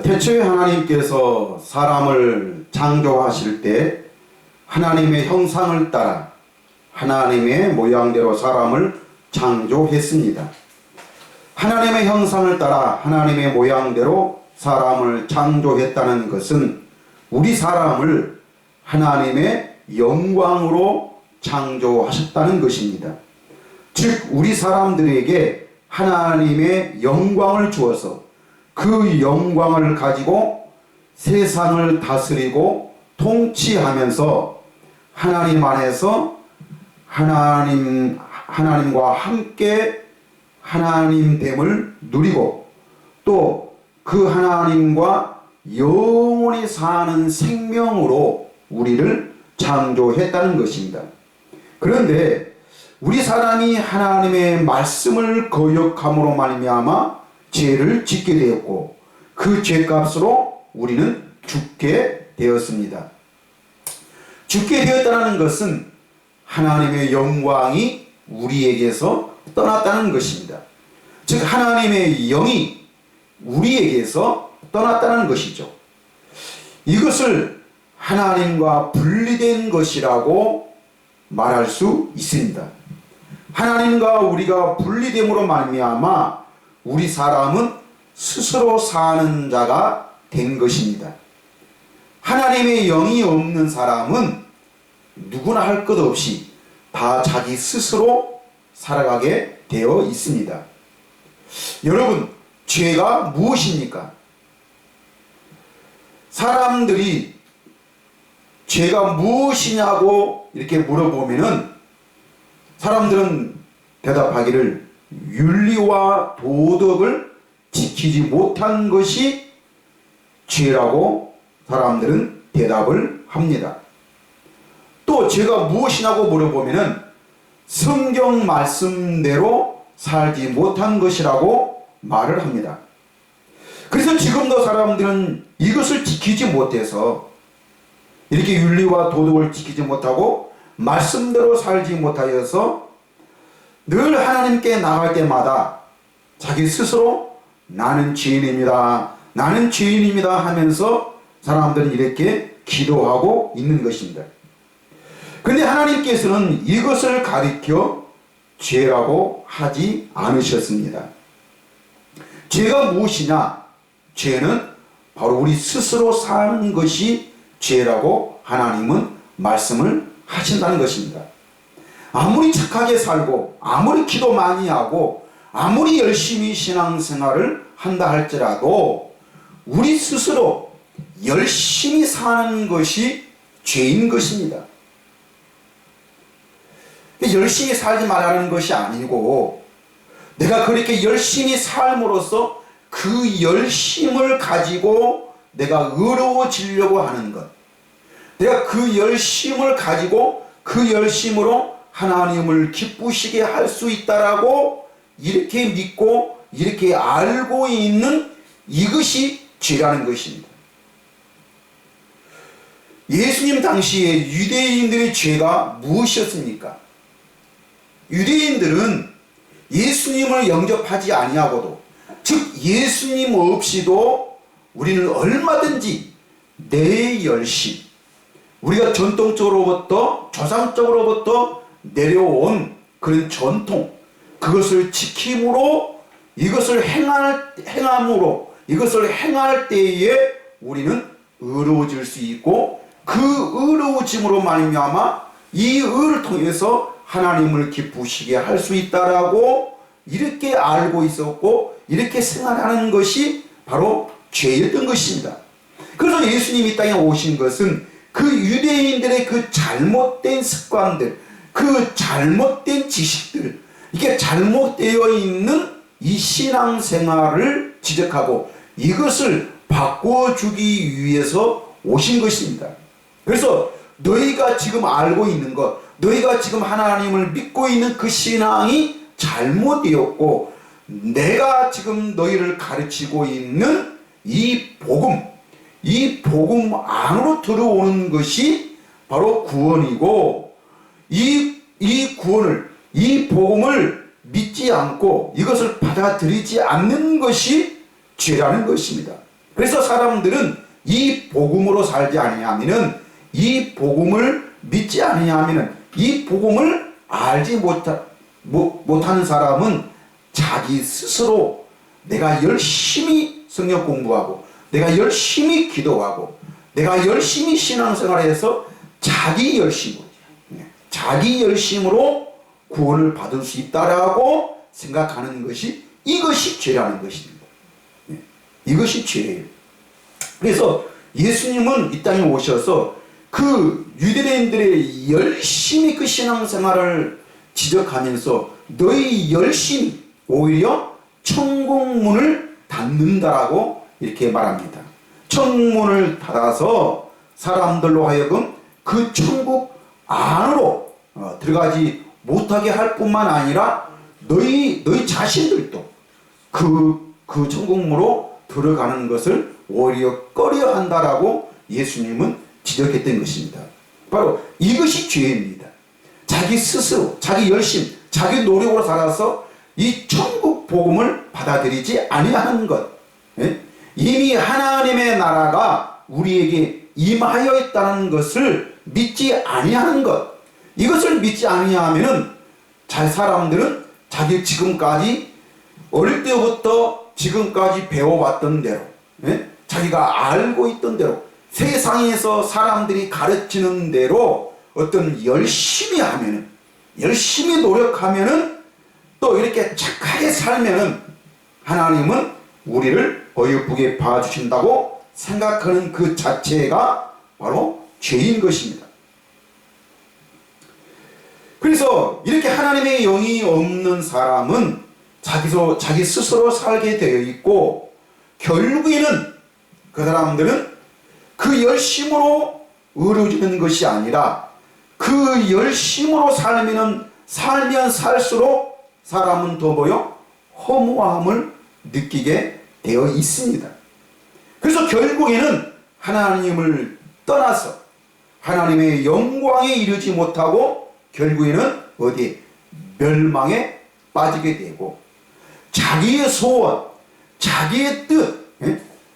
태초에 하나님께서 사람을 창조하실 때 하나님의 형상을 따라 하나님의 모양대로 사람을 창조했습니다. 하나님의 형상을 따라 하나님의 모양대로 사람을 창조했다는 것은 우리 사람을 하나님의 영광으로 창조하셨다는 것입니다. 즉 우리 사람들에게 하나님의 영광을 주어서 그 영광을 가지고 세상을 다스리고 통치하면서 하나님 안에서 하나님과 함께 하나님됨을 누리고 또 그 하나님과 영원히 사는 생명으로 우리를 창조했다는 것입니다. 그런데 우리 사람이 하나님의 말씀을 거역함으로 말미암아 죄를 짓게 되었고 그 죄값으로 우리는 죽게 되었습니다. 죽게 되었다는 것은 하나님의 영광이 우리에게서 떠났다는 것입니다. 즉 하나님의 영이 우리에게서 떠났다는 것이죠. 이것을 하나님과 분리된 것이라고 말할 수 있습니다. 하나님과 우리가 분리됨으로 말미암아 우리 사람은 스스로 사는 자가 된 것입니다. 하나님의 영이 없는 사람은 누구나 할 것 없이 다 자기 스스로 살아가게 되어 있습니다. 여러분, 죄가 무엇입니까? 사람들이 죄가 무엇이냐고 이렇게 물어보면은 사람들은 대답하기를 윤리와 도덕을 지키지 못한 것이 죄라고 사람들은 대답을 합니다. 또 죄가 무엇이냐고 물어보면은 성경 말씀대로 살지 못한 것이라고 말을 합니다. 그래서 지금도 사람들은 이것을 지키지 못해서 이렇게 윤리와 도덕을 지키지 못하고 말씀대로 살지 못하여서 늘 하나님께 나갈 때마다 자기 스스로 나는 죄인입니다. 나는 죄인입니다 하면서 사람들은 이렇게 기도하고 있는 것입니다. 그런데 하나님께서는 이것을 가리켜 죄라고 하지 않으셨습니다. 죄가 무엇이냐? 죄는 바로 우리 스스로 사는 것이 죄라고 하나님은 말씀을 하신다는 것입니다. 아무리 착하게 살고 아무리 기도 많이 하고 아무리 열심히 신앙생활을 한다 할지라도 우리 스스로 열심히 사는 것이 죄인 것입니다. 열심히 살지 말라는 것이 아니고 내가 그렇게 열심히 삶으로써 그 열심을 가지고 내가 의로워지려고 하는 것, 내가 그 열심을 가지고 그 열심으로 하나님을 기쁘시게 할 수 있다라고 이렇게 믿고 이렇게 알고 있는 이것이 죄라는 것입니다. 예수님 당시에 유대인들의 죄가 무엇이었습니까? 유대인들은 예수님을 영접하지 아니하고도, 즉 예수님 없이도 우리는 얼마든지 내 열심, 우리가 전통적으로부터 조상적으로부터 내려온 그런 전통, 그것을 지킴으로 이것을 행함으로 이것을 행할 때에 우리는 의로워질 수 있고 그 의로워짐으로 말미암아 이 의를 통해서 하나님을 기쁘시게 할 수 있다라고 이렇게 알고 있었고 이렇게 생활하는 것이 바로 죄였던 것입니다. 그래서 예수님이 이 땅에 오신 것은 그 유대인들의 그 잘못된 습관들, 그 잘못된 지식들, 이게 잘못되어 있는 이 신앙생활을 지적하고 이것을 바꿔주기 위해서 오신 것입니다. 그래서 너희가 지금 알고 있는 것, 너희가 지금 하나님을 믿고 있는 그 신앙이 잘못되었고 내가 지금 너희를 가르치고 있는 이 복음 안으로 들어오는 것이 바로 구원이고 이 구원을, 이 복음을 믿지 않고 이것을 받아들이지 않는 것이 죄라는 것입니다. 그래서 사람들은 이 복음으로 살지 아니하면은, 이 복음을 믿지 아니하면은, 이 복음을 알지 못하는 사람은 자기 스스로 내가 열심히 성경 공부하고, 내가 열심히 기도하고, 내가 열심히 신앙생활해서 자기 열심으로 구원을 받을 수 있다라고 생각하는 것이, 이것이 죄라는 것입니다. 이것이 죄예요. 그래서 예수님은 이 땅에 오셔서 그 유대인들의 열심히 그 신앙생활을 지적하면서 너희 열심히 오히려 천국문을 닫는다라고 이렇게 말합니다. 천국문을 닫아서 사람들로 하여금 그 천국 안으로 들어가지 못하게 할 뿐만 아니라 너희 자신들도 그 천국문으로 들어가는 것을 오히려 꺼려 한다라고 예수님은 지적했던 것입니다. 바로 이것이 죄입니다. 자기 스스로, 자기 열심, 자기 노력으로 살아서 이 천국 복음을 받아들이지 아니하는 것. 이미 하나님의 나라가 우리에게 임하여 있다는 것을 믿지 아니하는 것. 이것을 믿지 아니하면은 사람들은 자기 지금까지 어릴 때부터 지금까지 배워왔던 대로, 자기가 알고 있던 대로, 세상에서 사람들이 가르치는 대로 어떤 열심히 하면은, 열심히 노력하면은, 또 이렇게 착하게 살면은 하나님은 우리를 어여쁘게 봐주신다고 생각하는 그 자체가 바로 죄인 것입니다. 그래서 이렇게 하나님의 영이 없는 사람은 자기 스스로 살게 되어 있고, 결국에는 그 사람들은 그 열심으로 의로워지는 것이 아니라 그 열심으로 살면 살수록 사람은 더 허무함을 느끼게 되어 있습니다. 그래서 결국에는 하나님을 떠나서 하나님의 영광에 이르지 못하고 결국에는 멸망에 빠지게 되고, 자기의 소원, 자기의 뜻,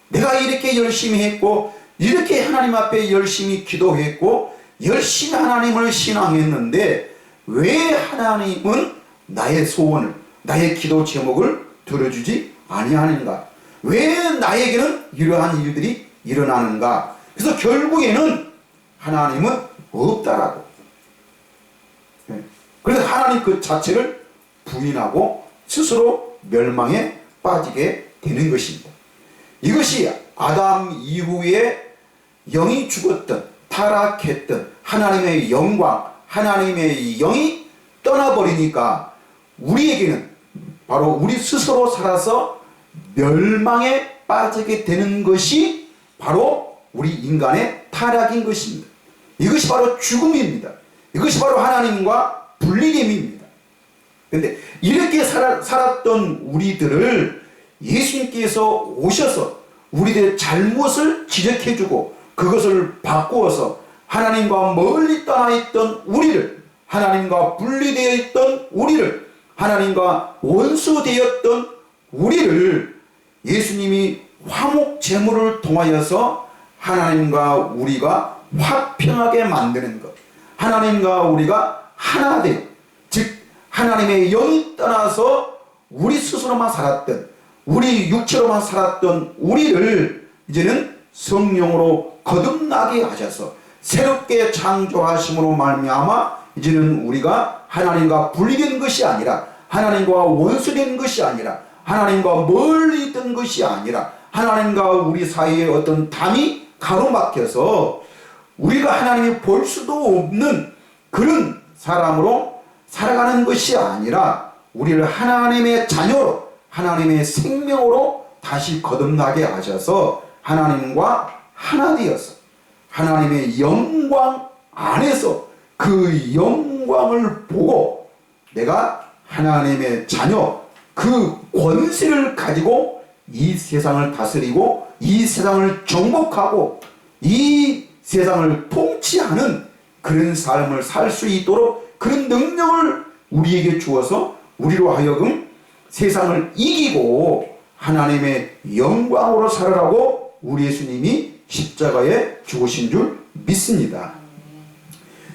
내가 이렇게 열심히 했고, 이렇게 하나님 앞에 열심히 기도했고, 열심히 하나님을 신앙했는데 왜 하나님은 나의 소원을, 나의 기도 제목을 들어주지 아니하는가? 왜 나에게는 이러한 일들이 일어나는가? 그래서 결국에는 하나님은 없다라고. 그래서 하나님 그 자체를 부인하고 스스로 멸망에 빠지게 되는 것입니다. 이것이 아담 이후에 영이 죽었던, 타락했던 하나님의 영광, 하나님의 영이 떠나버리니까 우리에게는 바로 우리 스스로 살아서 멸망에 빠지게 되는 것이 바로 우리 인간의 타락인 것입니다. 이것이 바로 죽음입니다. 이것이 바로 하나님과 분리됨입니다. 그런데 이렇게 살았던 우리들을 예수님께서 오셔서 우리들의 잘못을 지적해주고 그것을 바꾸어서 하나님과 멀리 떠나 있던 우리를, 하나님과 분리되어 있던 우리를, 하나님과 원수되었던 우리를 예수님이 화목 제물을 통하여서 하나님과 우리가 화평하게 만드는 것, 하나님과 우리가 하나 되어, 즉 하나님의 영이 떠나서 우리 스스로만 살았던, 우리 육체로만 살았던 우리를 이제는 성령으로 거듭나게 하셔서 새롭게 창조하심으로 말미암아 이제는 우리가 하나님과 분리된 것이 아니라, 하나님과 원수된 것이 아니라, 하나님과 멀리 있던 것이 아니라, 하나님과 우리 사이에 어떤 담이 가로막혀서 우리가 하나님이 볼 수도 없는 그런 사람으로 살아가는 것이 아니라 우리를 하나님의 자녀로, 하나님의 생명으로 다시 거듭나게 하셔서 하나님과 하나 되어서 하나님의 영광 안에서 그 영광을 보고 내가 하나님의 자녀, 그 권세를 가지고 이 세상을 다스리고 이 세상을 정복하고 이 세상을 통치하는 그런 삶을 살 수 있도록 그런 능력을 우리에게 주어서 우리로 하여금 세상을 이기고 하나님의 영광으로 살아라고 우리 예수님이 십자가에 죽으신 줄 믿습니다.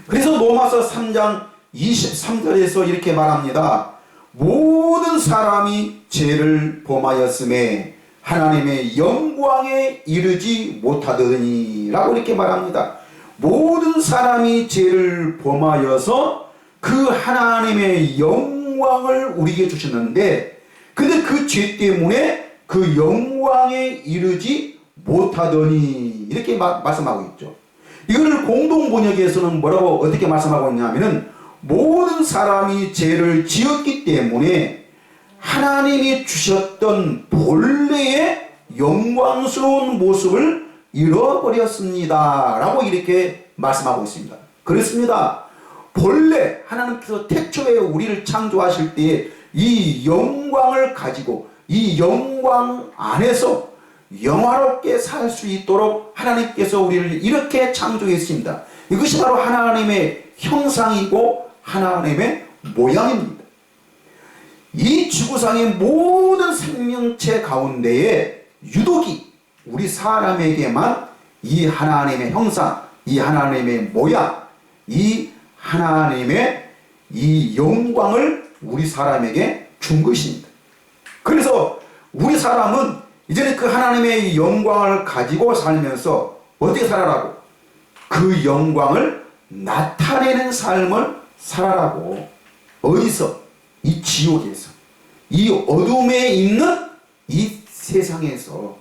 그래서 로마서 3장 23절에서 이렇게 말합니다. 모든 사람이 죄를 범하였음에 하나님의 영광에 이르지 못하더니 라고 이렇게 말합니다. 모든 사람이 죄를 범하여서 그 하나님의 영광을 우리에게 주셨는데, 근데 그 죄 때문에 그 영광에 이르지 못하더니 이렇게 말씀하고 있죠. 이거를 공동 번역에서는 뭐라고 어떻게 말씀하고 있냐면은, 모든 사람이 죄를 지었기 때문에 하나님이 주셨던 본래의 영광스러운 모습을 잃어버렸습니다 라고 이렇게 말씀하고 있습니다. 그렇습니다. 본래 하나님께서 태초에 우리를 창조하실 때에 이 영광을 가지고 이 영광 안에서 영화롭게 살 수 있도록 하나님께서 우리를 이렇게 창조했습니다. 이것이 바로 하나님의 형상이고 하나님의 모양입니다. 이 지구상의 모든 생명체 가운데에 유독이 우리 사람에게만 이 하나님의 형상, 이 하나님의 모양, 이 하나님의 이 영광을 우리 사람에게 준 것입니다. 그래서 우리 사람은 이제는 그 하나님의 영광을 가지고 살면서 어떻게 살아라고? 그 영광을 나타내는 삶을 살아라고. 어디서? 이 지옥에서, 이 어둠에 있는 이 세상에서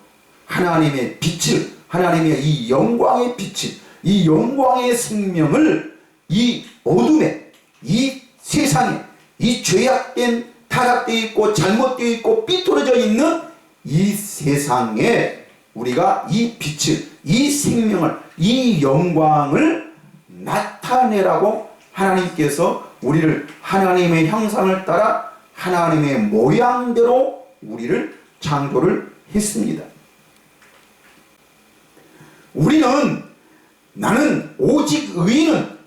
하나님의 빛을, 하나님의 이 영광의 빛을, 이 영광의 생명을 이 어둠에, 이 세상에, 이 죄악된, 타락되어 있고 잘못되어 있고 삐뚤어져 있는 이 세상에 우리가 이 빛을, 이 생명을, 이 영광을 나타내라고 하나님께서 우리를 하나님의 형상을 따라 하나님의 모양대로 우리를 창조를 했습니다. 나는 오직 의인은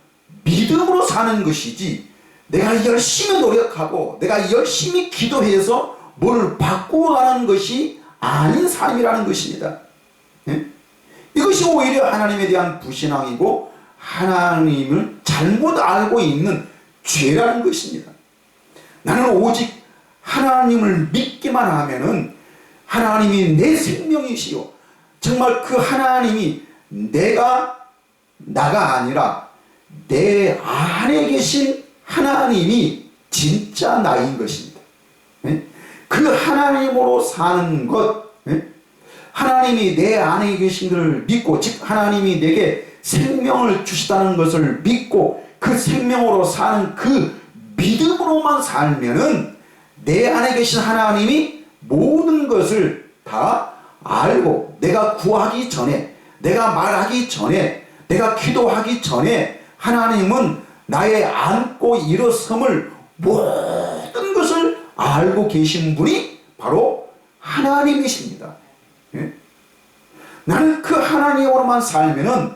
믿음으로 사는 것이지, 내가 열심히 노력하고 내가 열심히 기도해서 뭘 바꾸어가는 것이 아닌 삶이라는 것입니다. 이것이 오히려 하나님에 대한 불신앙이고 하나님을 잘못 알고 있는 죄라는 것입니다. 나는 오직 하나님을 믿기만 하면은 하나님이 내 생명이시요, 정말 그 하나님이 나가 아니라 내 안에 계신 하나님이 진짜 나인 것입니다. 그 하나님으로 사는 것, 하나님이 내 안에 계신 것을 믿고, 즉 하나님이 내게 생명을 주시다는 것을 믿고 그 생명으로 사는 그 믿음으로만 살면은 내 안에 계신 하나님이 모든 것을 다 알고, 내가 구하기 전에, 내가 말하기 전에, 내가 기도하기 전에 하나님은 나의 안고 일어섬을 모든 것을 알고 계신 분이 바로 하나님이십니다. 나는 그 하나님으로만 살면은,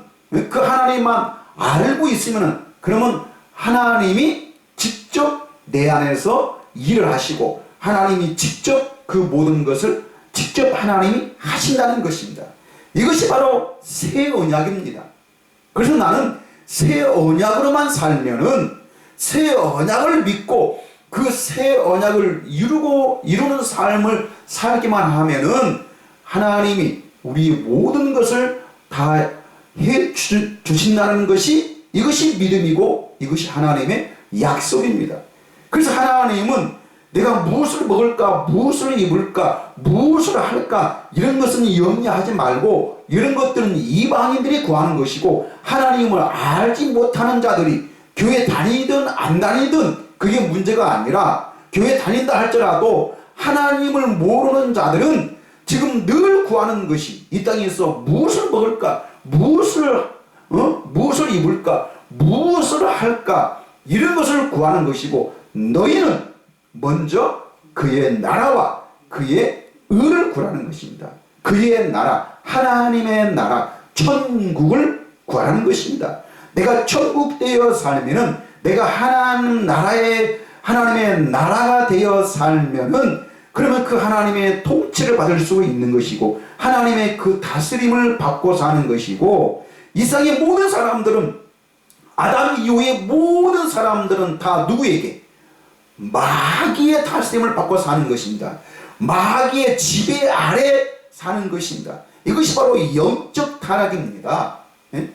그 하나님만 알고 있으면은, 그러면 하나님이 직접 내 안에서 일을 하시고 하나님이 직접 그 모든 것을 직접 하나님이 하신다는 것입니다. 이것이 바로 새 언약입니다. 그래서 나는 새 언약으로만 살면은, 새 언약을 믿고 그 새 언약을 이루는 삶을 살기만 하면은 하나님이 우리 모든 것을 다 해 주신다는 것이, 이것이 믿음이고 이것이 하나님의 약속입니다. 그래서 하나님은 내가 무엇을 먹을까, 무엇을 입을까, 무엇을 할까, 이런 것은 염려하지 말고, 이런 것들은 이방인들이 구하는 것이고, 하나님을 알지 못하는 자들이 교회 다니든 안 다니든 그게 문제가 아니라, 교회 다닌다 할지라도 하나님을 모르는 자들은 지금 늘 구하는 것이, 이 땅에서 무엇을 먹을까, 무엇을 입을까, 무엇을 할까, 이런 것을 구하는 것이고, 너희는 먼저 그의 나라와 그의 의를 구하는 것입니다. 그의 나라, 하나님의 나라, 천국을 구하는 것입니다. 내가 천국 되어 살면은, 내가 하나님의 나라가 되어 살면은 그러면 그 하나님의 통치를 받을 수 있는 것이고 하나님의 그 다스림을 받고 사는 것이고 이 세상의 모든 사람들은 아담 이후의 모든 사람들은 다 누구에게? 마귀의 다스림을 받고 사는 것입니다. 마귀의 지배 아래 사는 것입니다. 이것이 바로 영적 타락입니다. 예?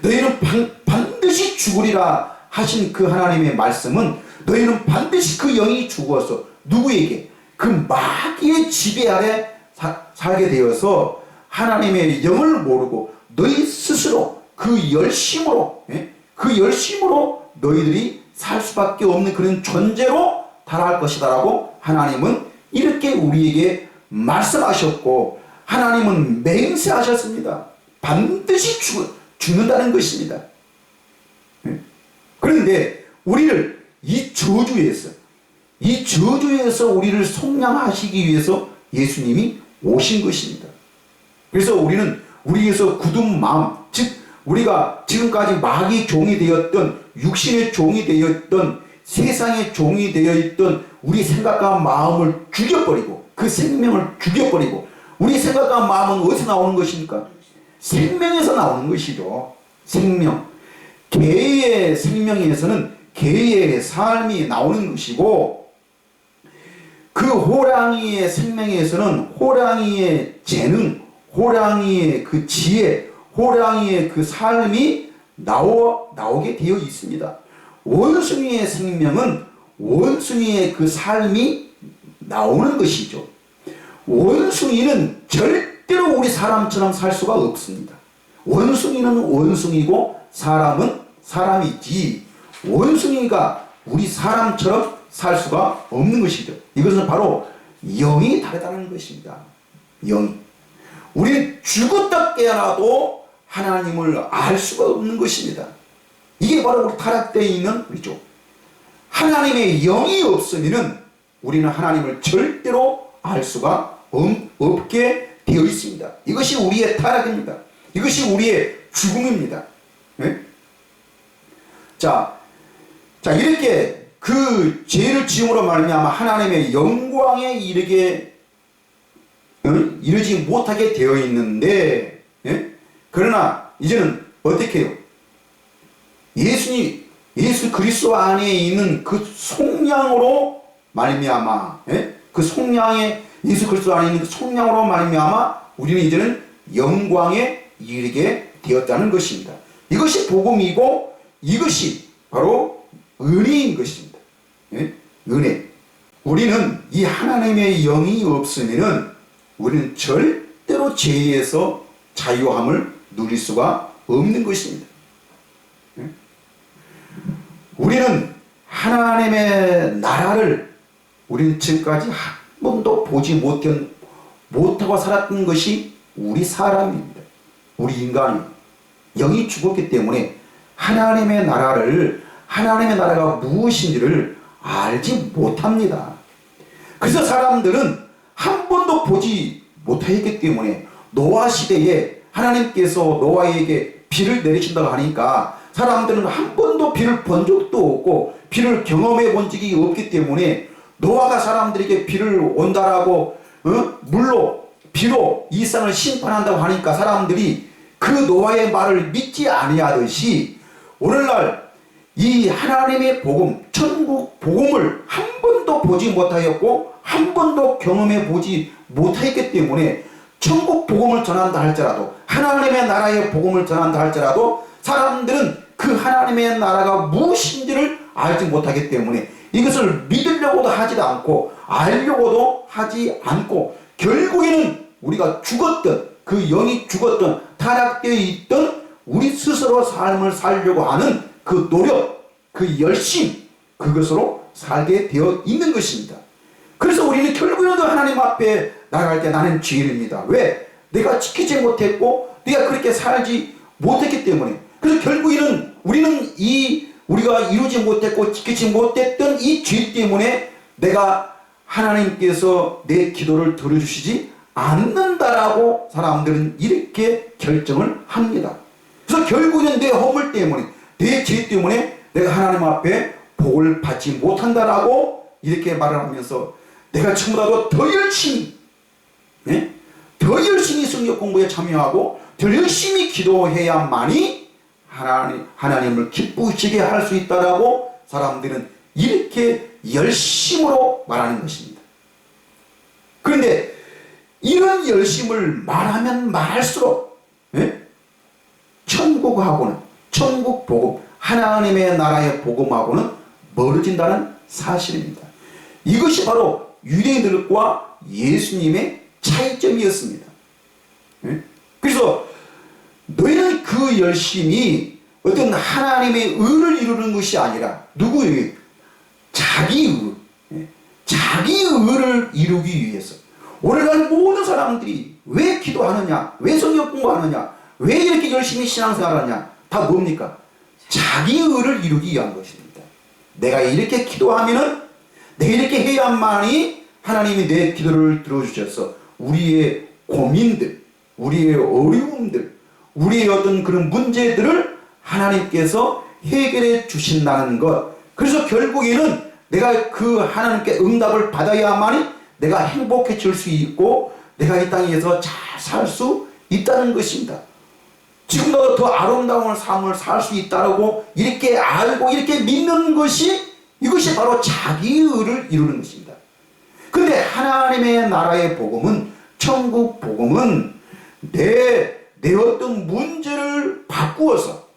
너희는 반드시 죽으리라 하신 그 하나님의 말씀은 너희는 반드시 그 영이 죽어서 누구에게? 그 마귀의 지배 아래 살게 되어서 하나님의 영을 모르고 너희 스스로 그 열심으로 그 열심으로 너희들이 살 수밖에 없는 그런 존재로 달할 것이다 라고 하나님은 이렇게 우리에게 말씀하셨고 하나님은 맹세하셨습니다. 반드시 죽는다는 것입니다. 그런데 우리를 이 저주에서 우리를 속량하시기 위해서 예수님이 오신 것입니다. 그래서 우리는 우리에서 굳은 마음, 즉 우리가 지금까지 마귀의 종이 되었던 육신의 종이 되었던 세상의 종이 되어 있던 우리 생각과 마음을 죽여버리고 그 생명을 죽여버리고 우리 생각과 마음은 어디서 나오는 것입니까? 생명에서 나오는 것이죠. 생명. 개의 생명에서는 개의 삶이 나오는 것이고 그 호랑이의 생명에서는 호랑이의 재능, 호랑이의 그 지혜, 호랑이의 그 삶이 나오게 되어 있습니다. 원숭이의 생명은 원숭이의 그 삶이 나오는 것이죠. 원숭이는 절대로 우리 사람처럼 살 수가 없습니다. 원숭이는 원숭이고 사람은 사람이지 원숭이가 우리 사람처럼 살 수가 없는 것이죠. 이것은 바로 영이 다르다는 것입니다. 영이. 우리는 죽었다 깨어나도 하나님을 알 수가 없는 것입니다. 이게 바로 우리 타락되어 있는 우리죠. 하나님의 영이 없으면 우리는 하나님을 절대로 알 수가 없게 되어 있습니다. 이것이 우리의 타락입니다. 이것이 우리의 죽음입니다. 네? 자, 이렇게 그 죄를 지음으로 말미암아 하나님의 영광에 이르지 못하게 되어 있는데, 예? 그러나 이제는 어떻게 해요? 예수 그리스도 안에 있는 그 속량으로 말미암아, 예? 그 속량에 예수 그리스도 안에 있는 그 속량으로 말미암아 우리는 이제는 영광에 이르게 되었다는 것입니다. 이것이 복음이고 이것이 바로 은혜인 것입니다. 예? 은혜. 우리는 이 하나님의 영이 없으면은 우리는 절대로 죄에서 자유함을 누릴 수가 없는 것입니다. 예? 우리는 하나님의 나라를 우리는 지금까지 한 번도 보지 못하고 살았던 것이 우리 사람입니다. 우리 인간이 영이 죽었기 때문에 하나님의 나라가 무엇인지를 알지 못합니다. 그래서 사람들은 한 번도 보지 못했기 때문에 노아 시대에 하나님께서 노아에게 비를 내리신다고 하니까 사람들은 한 번도 비를 본 적도 없고 비를 경험해 본 적이 없기 때문에 노아가 사람들에게 비를 온다라고 비로 이 세상을 심판한다고 하니까 사람들이 그 노아의 말을 믿지 아니하듯이 오늘날 이 하나님의 복음, 천국 복음을 한 번도 보지 못하였고 한 번도 경험해 보지 못했기 때문에 천국 복음을 전한다 할지라도 하나님의 나라의 복음을 전한다 할지라도 사람들은 그 하나님의 나라가 무엇인지를 알지 못하기 때문에 이것을 믿으려고도 하지 않고 알려고도 하지 않고 결국에는 우리가 죽었던 그 영이 죽었던 타락되어 있던 우리 스스로 삶을 살려고 하는 그 노력, 그 열심, 그것으로 살게 되어 있는 것입니다. 그래서 우리는 결국에는 하나님 앞에 나갈 때 나는 죄인입니다. 왜? 내가 지키지 못했고 내가 그렇게 살지 못했기 때문에. 그래서 결국에는 우리는 우리가 이루지 못했고 지키지 못했던 이 죄 때문에 내가 하나님께서 내 기도를 들어주시지 않는다라고 사람들은 이렇게 결정을 합니다. 그래서 결국은 내 허물 때문에 내 죄 때문에 내가 하나님 앞에 복을 받지 못한다라고 이렇게 말을 하면서 내가 처음보다도 더 열심히, 예? 더 열심히 성경 공부에 참여하고 더 열심히 기도해야만이 하나님을 기쁘시게 할 수 있다라고 사람들은 이렇게 열심으로 말하는 것입니다. 그런데 이런 열심을 말하면 말할수록, 예? 천국하고는, 천국 복음, 하나님의 나라의 복음하고는 멀어진다는 사실입니다. 이것이 바로 유대인들과 예수님의 차이점이었습니다. 예? 그래서 너희는 그 열심이 어떤 하나님의 의를 이루는 것이 아니라 누구의 자기 의, 예? 자기 의를 이루기 위해서. 오늘날 모든 사람들이 왜 기도하느냐, 왜 성경 공부하느냐, 왜 이렇게 열심히 신앙생활하느냐, 다 뭡니까? 자기 의를 이루기 위한 것입니다. 내가 이렇게 기도하면은, 내가 이렇게 해야만이 하나님이 내 기도를 들어주셔서 우리의 고민들, 우리의 어려움들, 우리의 어떤 그런 문제들을 하나님께서 해결해 주신다는 것. 그래서 결국에는 내가 그 하나님께 응답을 받아야만이 내가 행복해질 수 있고 내가 이 땅에서 잘 살 수 있다는 것입니다. 지금보다 더 아름다운 삶을 살 수 있다고 이렇게 알고 이렇게 믿는 것이, 이것이 바로 자기 의를 이루는 것입니다. 그런데 하나님의 나라의 복음은, 천국 복음은 내 어떤 문제를 바꾸어서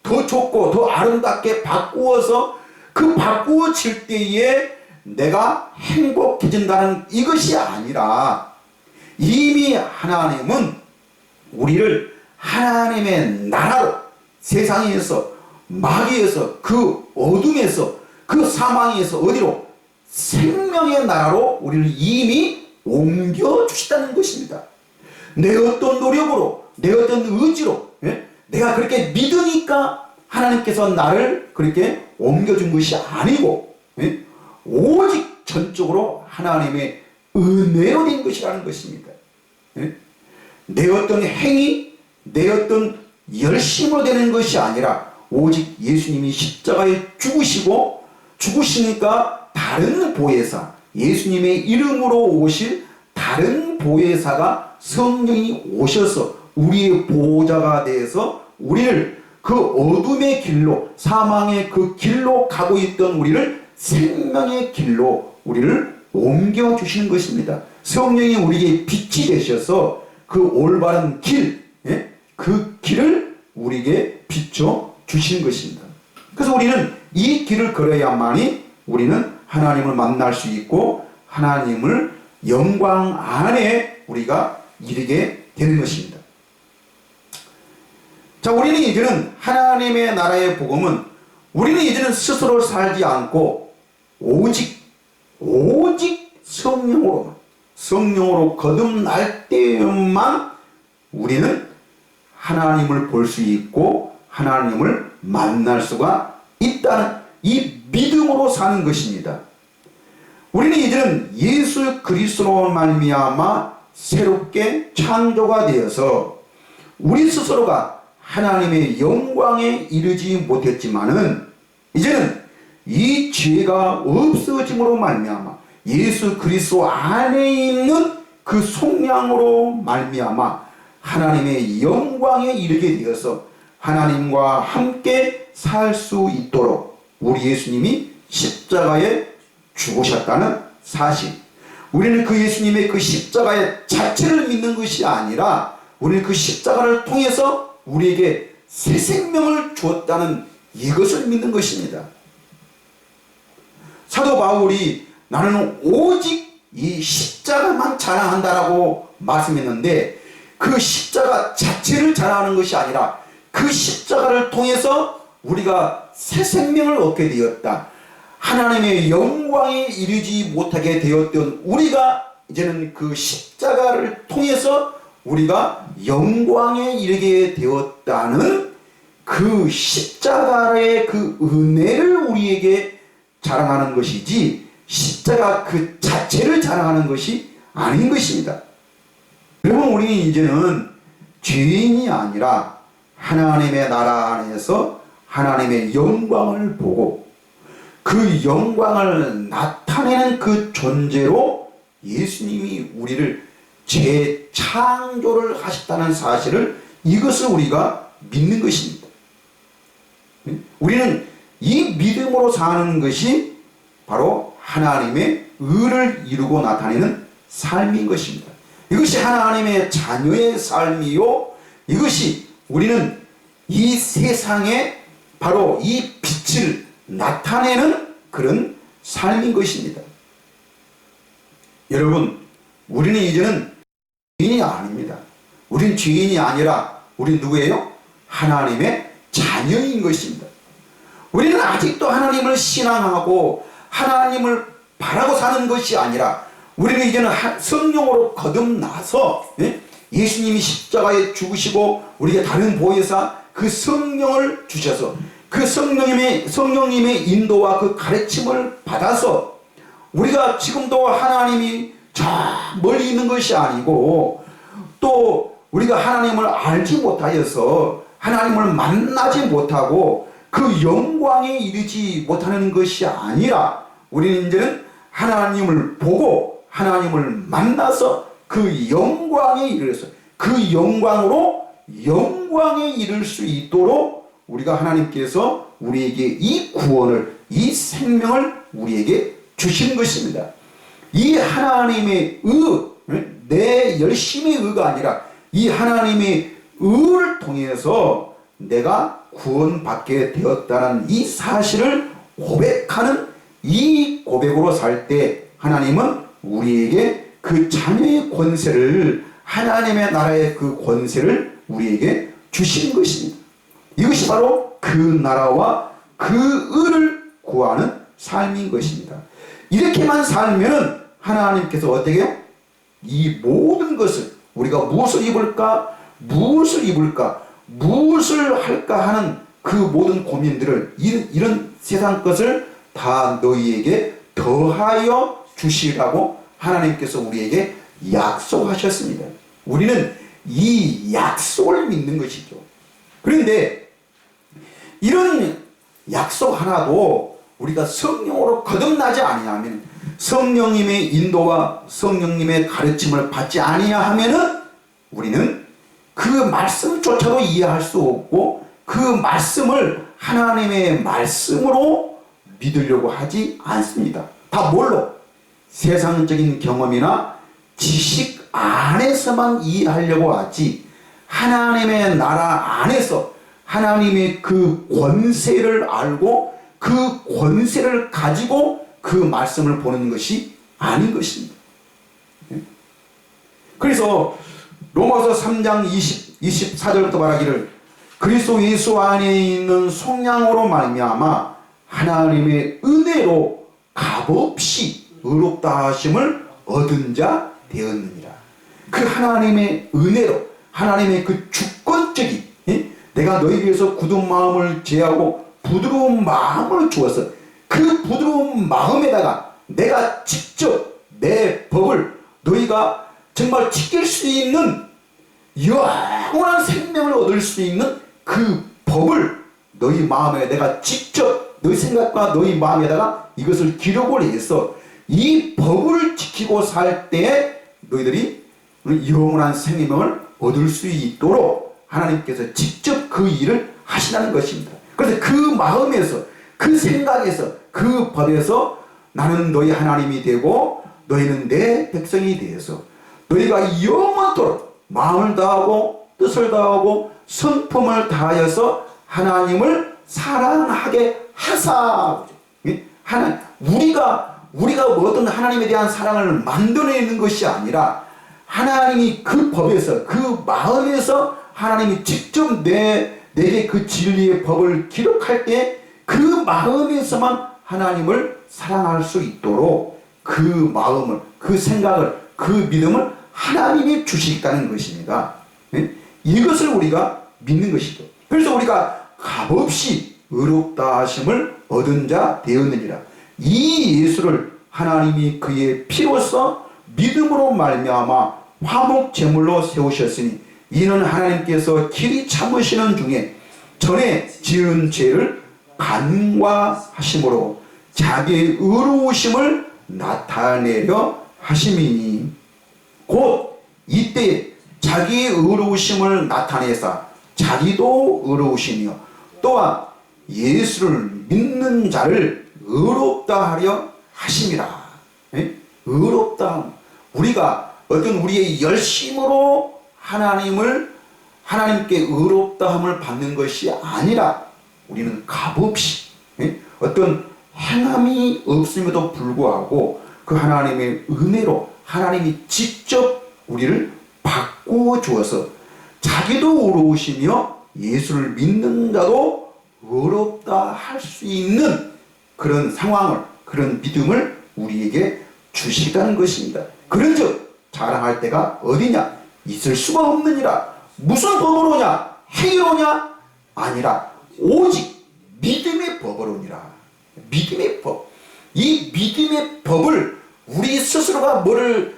더 좋고 더 아름답게 바꾸어서 그 바꾸어질 때에 내가 행복해진다는 이것이 아니라, 이미 하나님은 우리를 하나님의 나라로, 세상에서, 마귀에서, 그 어둠에서, 그 사망에서 어디로? 생명의 나라로 우리를 이미 옮겨주시다는 것입니다. 내 어떤 노력으로, 내 어떤 의지로, 예? 내가 그렇게 믿으니까 하나님께서 나를 그렇게 옮겨준 것이 아니고, 예? 오직 전적으로 하나님의 은혜로 된 것이라는 것입니다. 예? 내 어떤 행위, 내 어떤 열심으로 되는 것이 아니라 오직 예수님이 십자가에 죽으시니까 다른 보혜사, 예수님의 이름으로 오실 다른 보혜사가 성령이 오셔서 우리의 보호자가 되어서 우리를 그 어둠의 길로, 사망의 그 길로 가고 있던 우리를 생명의 길로 우리를 옮겨주시는 것입니다. 성령이 우리에게 빛이 되셔서 그 올바른 길, 예? 그 길을 우리에게 비춰주시는 것입니다. 그래서 우리는 이 길을 걸어야만이 우리는 하나님을 만날 수 있고 하나님을 영광 안에 우리가 이르게 되는 것입니다. 자, 우리는 이제는 하나님의 나라의 복음은, 우리는 이제는 스스로 살지 않고 오직 성령으로 거듭날 때만 우리는 하나님을 볼 수 있고 하나님을 만날 수가 있다는 이 믿음으로 사는 것입니다. 우리는 이제는 예수 그리스도로 말미암아 새롭게 창조가 되어서 우리 스스로가 하나님의 영광에 이르지 못했지만은 이제는 이 죄가 없어짐으로 말미암아 예수 그리스도 안에 있는 그 속량으로 말미암아 하나님의 영광에 이르게 되어서 하나님과 함께 살 수 있도록 우리 예수님이 십자가에 죽으셨다는 사실. 우리는 그 예수님의 그 십자가의 자체를 믿는 것이 아니라 우리는 그 십자가를 통해서 우리에게 새 생명을 주었다는 이것을 믿는 것입니다. 사도 바울이 나는 오직 이 십자가만 자랑한다라고 말씀했는데, 그 십자가 자체를 자랑하는 것이 아니라 그 십자가를 통해서 우리가 새 생명을 얻게 되었다. 하나님의 영광에 이르지 못하게 되었던 우리가 이제는 그 십자가를 통해서 우리가 영광에 이르게 되었다는 그 십자가의 그 은혜를 우리에게 자랑하는 것이지 십자가 그 자체를 자랑하는 것이 아닌 것입니다. 여러분, 우리는 이제는 죄인이 아니라 하나님의 나라 안에서 하나님의 영광을 보고 그 영광을 나타내는 그 존재로 예수님이 우리를 재창조를 하셨다는 사실을, 이것을 우리가 믿는 것입니다. 우리는 이 믿음으로 사는 것이 바로 하나님의 의를 이루고 나타내는 삶인 것입니다. 이것이 하나님의 자녀의 삶이요, 이것이 우리는 이 세상에 바로 이 빛을 나타내는 그런 삶인 것입니다. 여러분, 우리는 이제는 죄인이 아닙니다. 우린 죄인이 아니라 우린 누구예요? 하나님의 자녀인 것입니다. 우리는 아직도 하나님을 신앙하고 하나님을 바라고 사는 것이 아니라, 우리는 이제는 성령으로 거듭나서 예수님이 십자가에 죽으시고 우리에게 다른 보혜사 그 성령을 주셔서 그 성령님의 인도와 그 가르침을 받아서 우리가 지금도 하나님이 저 멀리 있는 것이 아니고, 또 우리가 하나님을 알지 못하여서 하나님을 만나지 못하고 그 영광에 이르지 못하는 것이 아니라, 우리는 이제는 하나님을 보고 하나님을 만나서 그 영광에 이르러서 그 영광으로 영광에 이를 수 있도록 우리가 하나님께서 우리에게 이 구원을, 이 생명을 우리에게 주신 것입니다. 이 하나님의 의, 내 열심의 의가 아니라 이 하나님의 의를 통해서 내가 구원받게 되었다는 이 사실을 고백하는, 이 고백으로 살 때 하나님은 우리에게 그 자녀의 권세를, 하나님의 나라의 그 권세를 우리에게 주신 것입니다. 이것이 바로 그 나라와 그 의를 구하는 삶인 것입니다. 이렇게만 살면 하나님께서 어떻게 해요? 이 모든 것을, 우리가 무엇을 입을까, 무엇을 입을까, 무엇을 할까 하는 그 모든 고민들을, 이런 세상 것을 다 너희에게 더하여 주시라고 하나님께서 우리에게 약속하셨습니다. 우리는 이 약속을 믿는 것이죠. 그런데 이런 약속 하나도 우리가 성령으로 거듭나지 아니하면, 성령님의 인도와 성령님의 가르침을 받지 아니하면은 우리는 그 말씀조차도 이해할 수 없고 그 말씀을 하나님의 말씀으로 믿으려고 하지 않습니다. 다 뭘로? 세상적인 경험이나 지식 안에서만 이해하려고 하지, 하나님의 나라 안에서 하나님의 그 권세를 알고 그 권세를 가지고 그 말씀을 보는 것이 아닌 것입니다. 그래서 로마서 3장 24절부터 말하기를, 그리스도 예수 안에 있는 속량으로 말미암아 하나님의 은혜로 값없이 의롭다 하심을 얻은 자 되었느니라. 그 하나님의 은혜로, 하나님의 그 주권적인, 내가 너희에 대해서 굳은 마음을 제하고 부드러운 마음을 주어서 그 부드러운 마음에다가 내가 직접 내 법을 너희가 정말 지킬 수 있는 영원한 생명을 얻을 수 있는 그 법을 너희 마음에 내가 직접 너희 생각과 너희 마음에다가 이것을 기록을 해서 이 법을 지키고 살 때에 너희들이 영원한 생명을 얻을 수 있도록 하나님께서 직접 그 일을 하시다는 것입니다. 그래서 그 마음에서, 그 생각에서, 그 법에서 나는 너희 하나님이 되고 너희는 내 백성이 되어서 너희가 영원토록 마음을 다하고 뜻을 다하고 성품을 다하여서 하나님을 사랑하게 하사. 우리가 어떤 하나님에 대한 사랑을 만들어내는 것이 아니라 하나님이 그 법에서, 그 마음에서 하나님이 직접 내게 그 진리의 법을 기록할 때 그 마음에서만 하나님을 사랑할 수 있도록 그 마음을, 그 생각을, 그 믿음을 하나님이 주시겠다는 것입니다. 이것을 우리가 믿는 것이죠. 그래서 우리가 값없이 의롭다 하심을 얻은 자 되었느니라. 이 예수를 하나님이 그의 피로써 믿음으로 말미암아 화목 제물로 세우셨으니 이는 하나님께서 길이 참으시는 중에 전에 지은 죄를 간과하심으로 자기의 의로우심을 나타내려 하심이니 곧 이때 자기의 의로우심을 나타내사 자기도 의로우시며 또한 예수를 믿는 자를 의롭다 하려 하심이라. 의롭다. 우리가 어떤 우리의 열심으로 하나님께 의롭다함을 받는 것이 아니라 우리는 값없이 어떤 행함이 없음에도 불구하고 그 하나님의 은혜로 하나님이 직접 우리를 바꾸어 주어서 자기도 의로우시며 예수를 믿는 자도 의롭다 할 수 있는 그런 상황을, 그런 믿음을 우리에게 주시다는 것입니다. 그런즉 자랑할 때가 어디냐? 있을 수가 없느니라. 무슨 법으로냐? 행위로냐? 아니라 오직 믿음의 법으로니라. 믿음의 법. 이 믿음의 법을 우리 스스로가 뭐를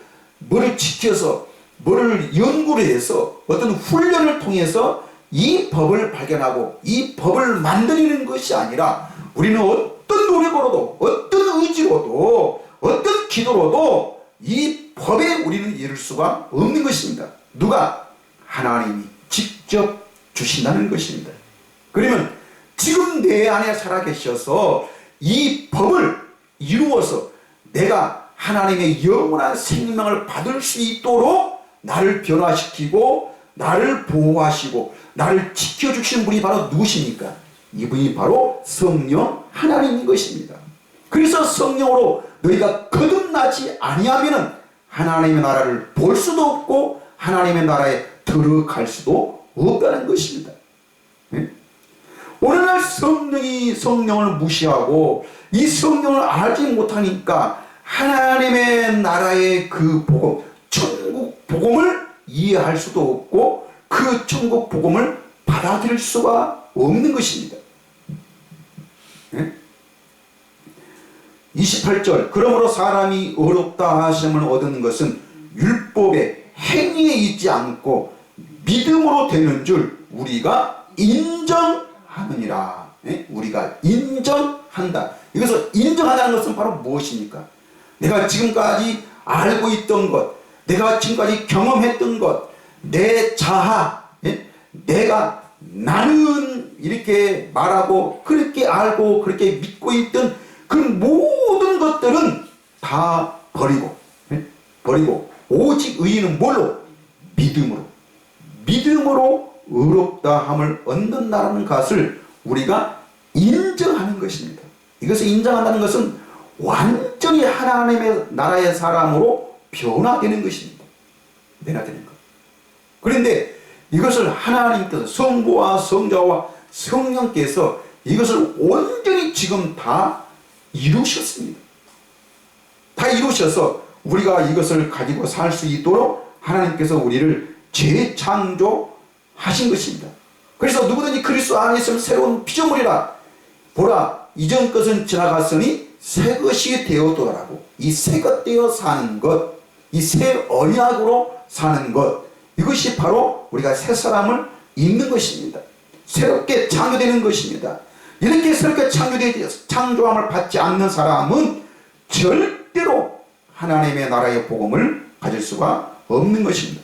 지켜서 뭐를 연구를 해서 어떤 훈련을 통해서 이 법을 발견하고 이 법을 만들어내는 것이 아니라 우리는 어떤 노력으로도 어떤 의지로도 어떤 기도로도 이 법에 우리는 이를 수가 없는 것입니다. 누가? 하나님이 직접 주신다는 것입니다. 그러면 지금 내 안에 살아계셔서 이 법을 이루어서 내가 하나님의 영원한 생명을 받을 수 있도록 나를 변화시키고 나를 보호하시고 나를 지켜주시는 분이 바로 누구십니까? 이분이 바로 성령 하나님인 것입니다. 그래서 성령으로 너희가 거듭나지 아니하면은 하나님의 나라를 볼 수도 없고 하나님의 나라에 들어갈 수도 없다는 것입니다. 오늘날 성령을 무시하고 이 성령을 알지 못하니까 하나님의 나라의 그 복음, 천국 복음을 이해할 수도 없고 그 천국 복음을 받아들일 수가 없는 것입니다. 28절 그러므로 사람이 의롭다 하심을 얻는 것은 율법의 행위에 있지 않고 믿음으로 되는 줄 우리가 인정하느니라. 우리가 인정한다. 이것을 인정한다는 것은 바로 무엇입니까? 내가 지금까지 알고 있던 것, 내가 지금까지 경험했던 것, 내 자아, 나는 이렇게 말하고 그렇게 알고 그렇게 믿고 있던 그 모든 것들은 다 버리고 오직 의인은 뭘로? 믿음으로 의롭다함을 얻는다는 것을 우리가 인정하는 것입니다. 이것을 인정한다는 것은 완전히 하나님의 나라의 사람으로 변화되는 것입니다. 변화되는 것. 그런데 이것을 하나님께서 성부와 성자와 성령께서 이것을 온전히 지금 다 이루셨습니다. 다 이루셔서 우리가 이것을 가지고 살 수 있도록 하나님께서 우리를 재창조하신 것입니다. 그래서 누구든지 그리스도 안에 있으면 새로운 피조물이라. 보라, 이전 것은 지나갔으니 새 것이 되었더라고. 이 새 것 되어 사는 것, 이 새 언약으로 사는 것, 이것이 바로 우리가 새 사람을 입는 것입니다. 새롭게 창조되는 것입니다. 이렇게 새롭게 창조함을 받지 않는 사람은 절대로 하나님의 나라의 복음을 가질 수가 없는 것입니다.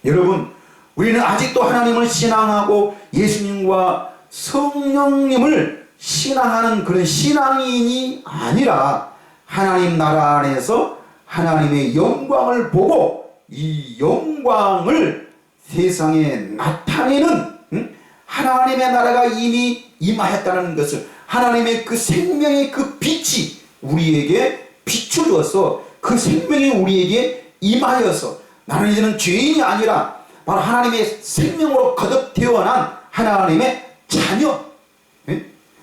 여러분, 우리는 아직도 하나님을 신앙하고 예수님과 성령님을 신앙하는 그런 신앙인이 아니라 하나님 나라 안에서 하나님의 영광을 보고 이 영광을 세상에 나타내는 하나님의 나라가 이미 임하였다는 것을, 하나님의 그 생명의 그 빛이 우리에게 비춰주어서 그 생명이 우리에게 임하여서 나는 이제는 죄인이 아니라 바로 하나님의 생명으로 거듭 태어난 하나님의 자녀,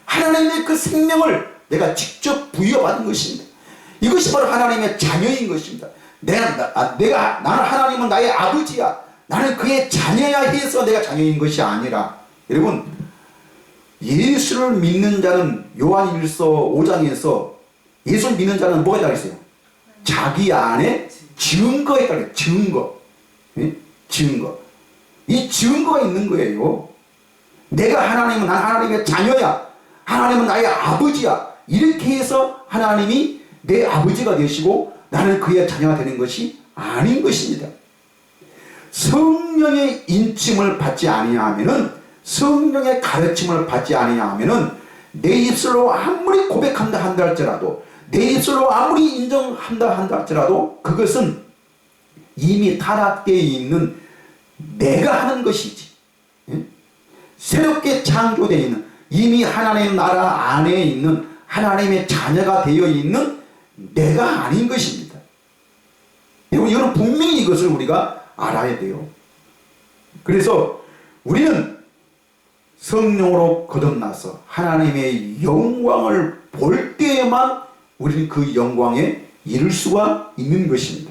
하나님의 그 생명을 내가 직접 부여받은 것입니다. 이것이 바로 하나님의 자녀인 것입니다. 나는 하나님은 나의 아버지야, 나는 그의 자녀야 해서 내가 자녀인 것이 아니라, 여러분, 예수를 믿는 자는 요한일서 5장에서 예수를 믿는 자는 뭐가 있다고 했어요? 자기 안에 증거가 있다고 해요. 증거. 이 증거가 있는 거예요. 난 하나님의 자녀야, 하나님은 나의 아버지야, 이렇게 해서 하나님이 내 아버지가 되시고 나는 그의 자녀가 되는 것이 아닌 것입니다. 성령의 인침을 받지 아니하면은, 성령의 가르침을 받지 아니하면은 내 입술로 아무리 고백한다 한다 할지라도, 내 입술로 아무리 인정한다 한다 할지라도 그것은 이미 타락되어 있는 내가 하는 것이지, 새롭게 창조되어 있는, 이미 하나님의 나라 안에 있는 하나님의 자녀가 되어 있는 내가 아닌 것입니다. 여러분, 이거는 분명히 이것을 우리가 알아야 돼요. 그래서 우리는 성령으로 거듭나서 하나님의 영광을 볼 때에만 우리는 그 영광에 이를 수가 있는 것입니다.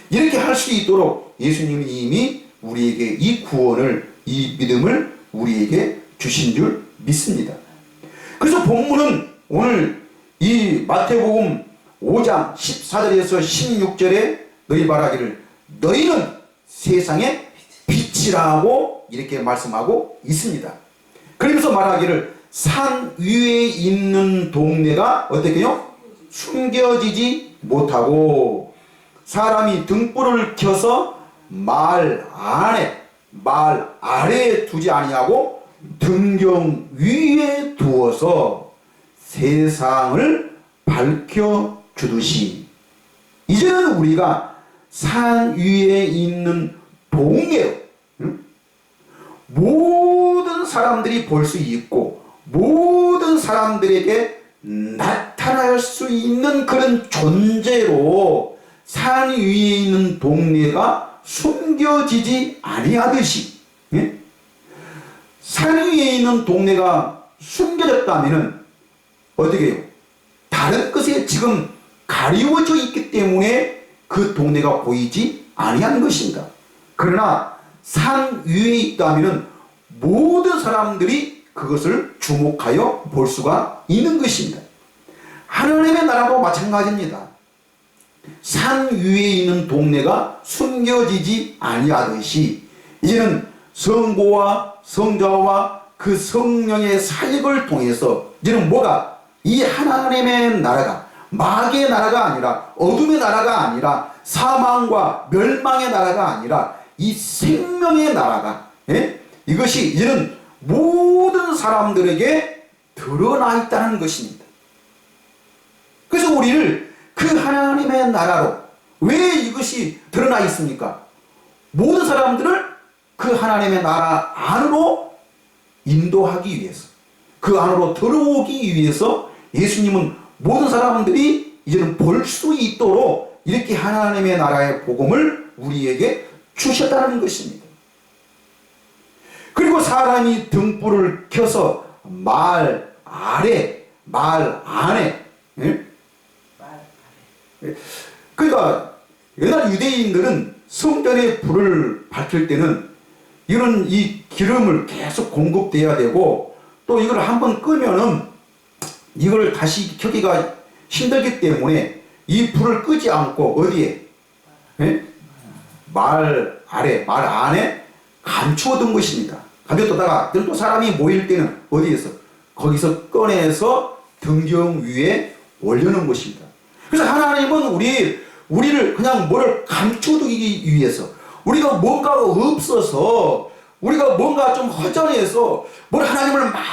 이렇게 할 수 있도록 예수님이 이미 우리에게 이 구원을, 이 믿음을 우리에게 주신 줄 믿습니다. 그래서 본문은 오늘 이 마태복음 5장 14절에서 16절에 너희 말하기를 너희는 세상의 빛이라고 이렇게 말씀하고 있습니다. 그러면서 말하기를 산 위에 있는 동네가 어떻게 해요? 숨겨지지 못하고 사람이 등불을 켜서 말 아래에 두지 아니하고 등경 위에 두어서 세상을 밝혀주듯이 이제는 우리가 산 위에 있는 동네로 모든 사람들이 볼 수 있고 모든 사람들에게 나타날 수 있는 그런 존재로 산 위에 있는 동네가 숨겨지지 아니하듯이, 산 위에 있는 동네가 숨겨졌다면 어떻게 해요? 다른 것에 지금 가리워져 있기 때문에 그 동네가 보이지 아니한 것입니다. 그러나 산 위에 있다면 모든 사람들이 그것을 주목하여 볼 수가 있는 것입니다. 하나님의 나라도 마찬가지입니다. 산 위에 있는 동네가 숨겨지지 아니하듯이 이제는 성부와 성자와 그 성령의 사역을 통해서 이제는 뭐가? 이 하나님의 나라가 마귀의 나라가 아니라 어둠의 나라가 아니라 사망과 멸망의 나라가 아니라 이 생명의 나라가, 이것이 이제는 모든 사람들에게 드러나 있다는 것입니다. 그래서 우리를 그 하나님의 나라로 왜 이것이 드러나 있습니까? 모든 사람들을 그 하나님의 나라 안으로 인도하기 위해서, 그 안으로 들어오기 위해서 예수님은 모든 사람들이 이제는 볼 수 있도록 이렇게 하나님의 나라의 복음을 우리에게 주셨다는 것입니다. 그리고 사람이 등불을 켜서 말 안에, 그러니까 옛날 유대인들은 성전에 불을 밝힐 때는 이런 이 기름을 계속 공급돼야 되고 또 이걸 한번 끄면은 이걸 다시 켜기가 힘들기 때문에 이 불을 끄지 않고 어디에? 말 안에 감추어둔 것입니다. 감춰두다가 또 사람이 모일 때는 어디에서? 거기서 꺼내서 등경 위에 올려놓은 것입니다. 그래서 하나님은 우리를 그냥 뭐를 감춰두기 위해서, 우리가 뭔가가 없어서, 우리가 뭔가 좀 허전해서 뭘 하나님을 막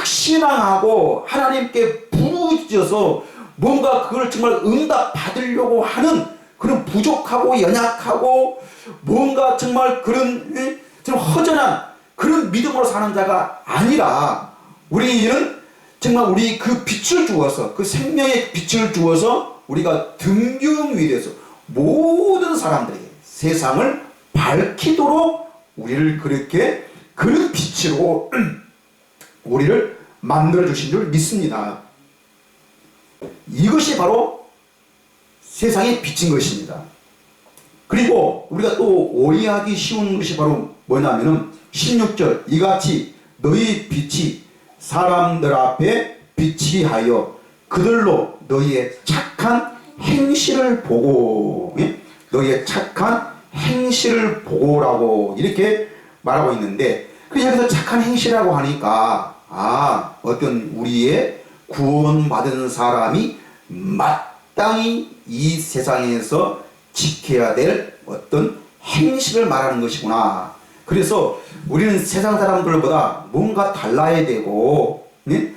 신앙하고 하나님께 부르짖어서 뭔가 그걸 정말 응답 받으려고 하는 그런 부족하고 연약하고 뭔가 정말 그런 좀 허전한 그런 믿음으로 사는 자가 아니라 우리는 정말 우리 그 빛을 주어서, 그 생명의 빛을 주어서 우리가 등경 위에서 모든 사람들에게 세상을 밝히도록 우리를 그렇게 그런 빛으로 우리를 만들어 주신 줄 믿습니다. 이것이 바로 세상의 빛인 것입니다. 그리고 우리가 또 오해하기 쉬운 것이 바로 뭐냐면은 16절 이같이 너희 빛이 사람들 앞에 비치게 하여 그들로 너희의 착한 행실을 보고, 너희의 착한 행실을 보라고 이렇게 말하고 있는데, 그래서 여기서 착한 행실이라고 하니까 어떤 우리의 구원받은 사람이 마땅히 이 세상에서 지켜야 될 어떤 행실을 말하는 것이구나. 그래서 우리는 세상 사람들보다 뭔가 달라야 되고, 네?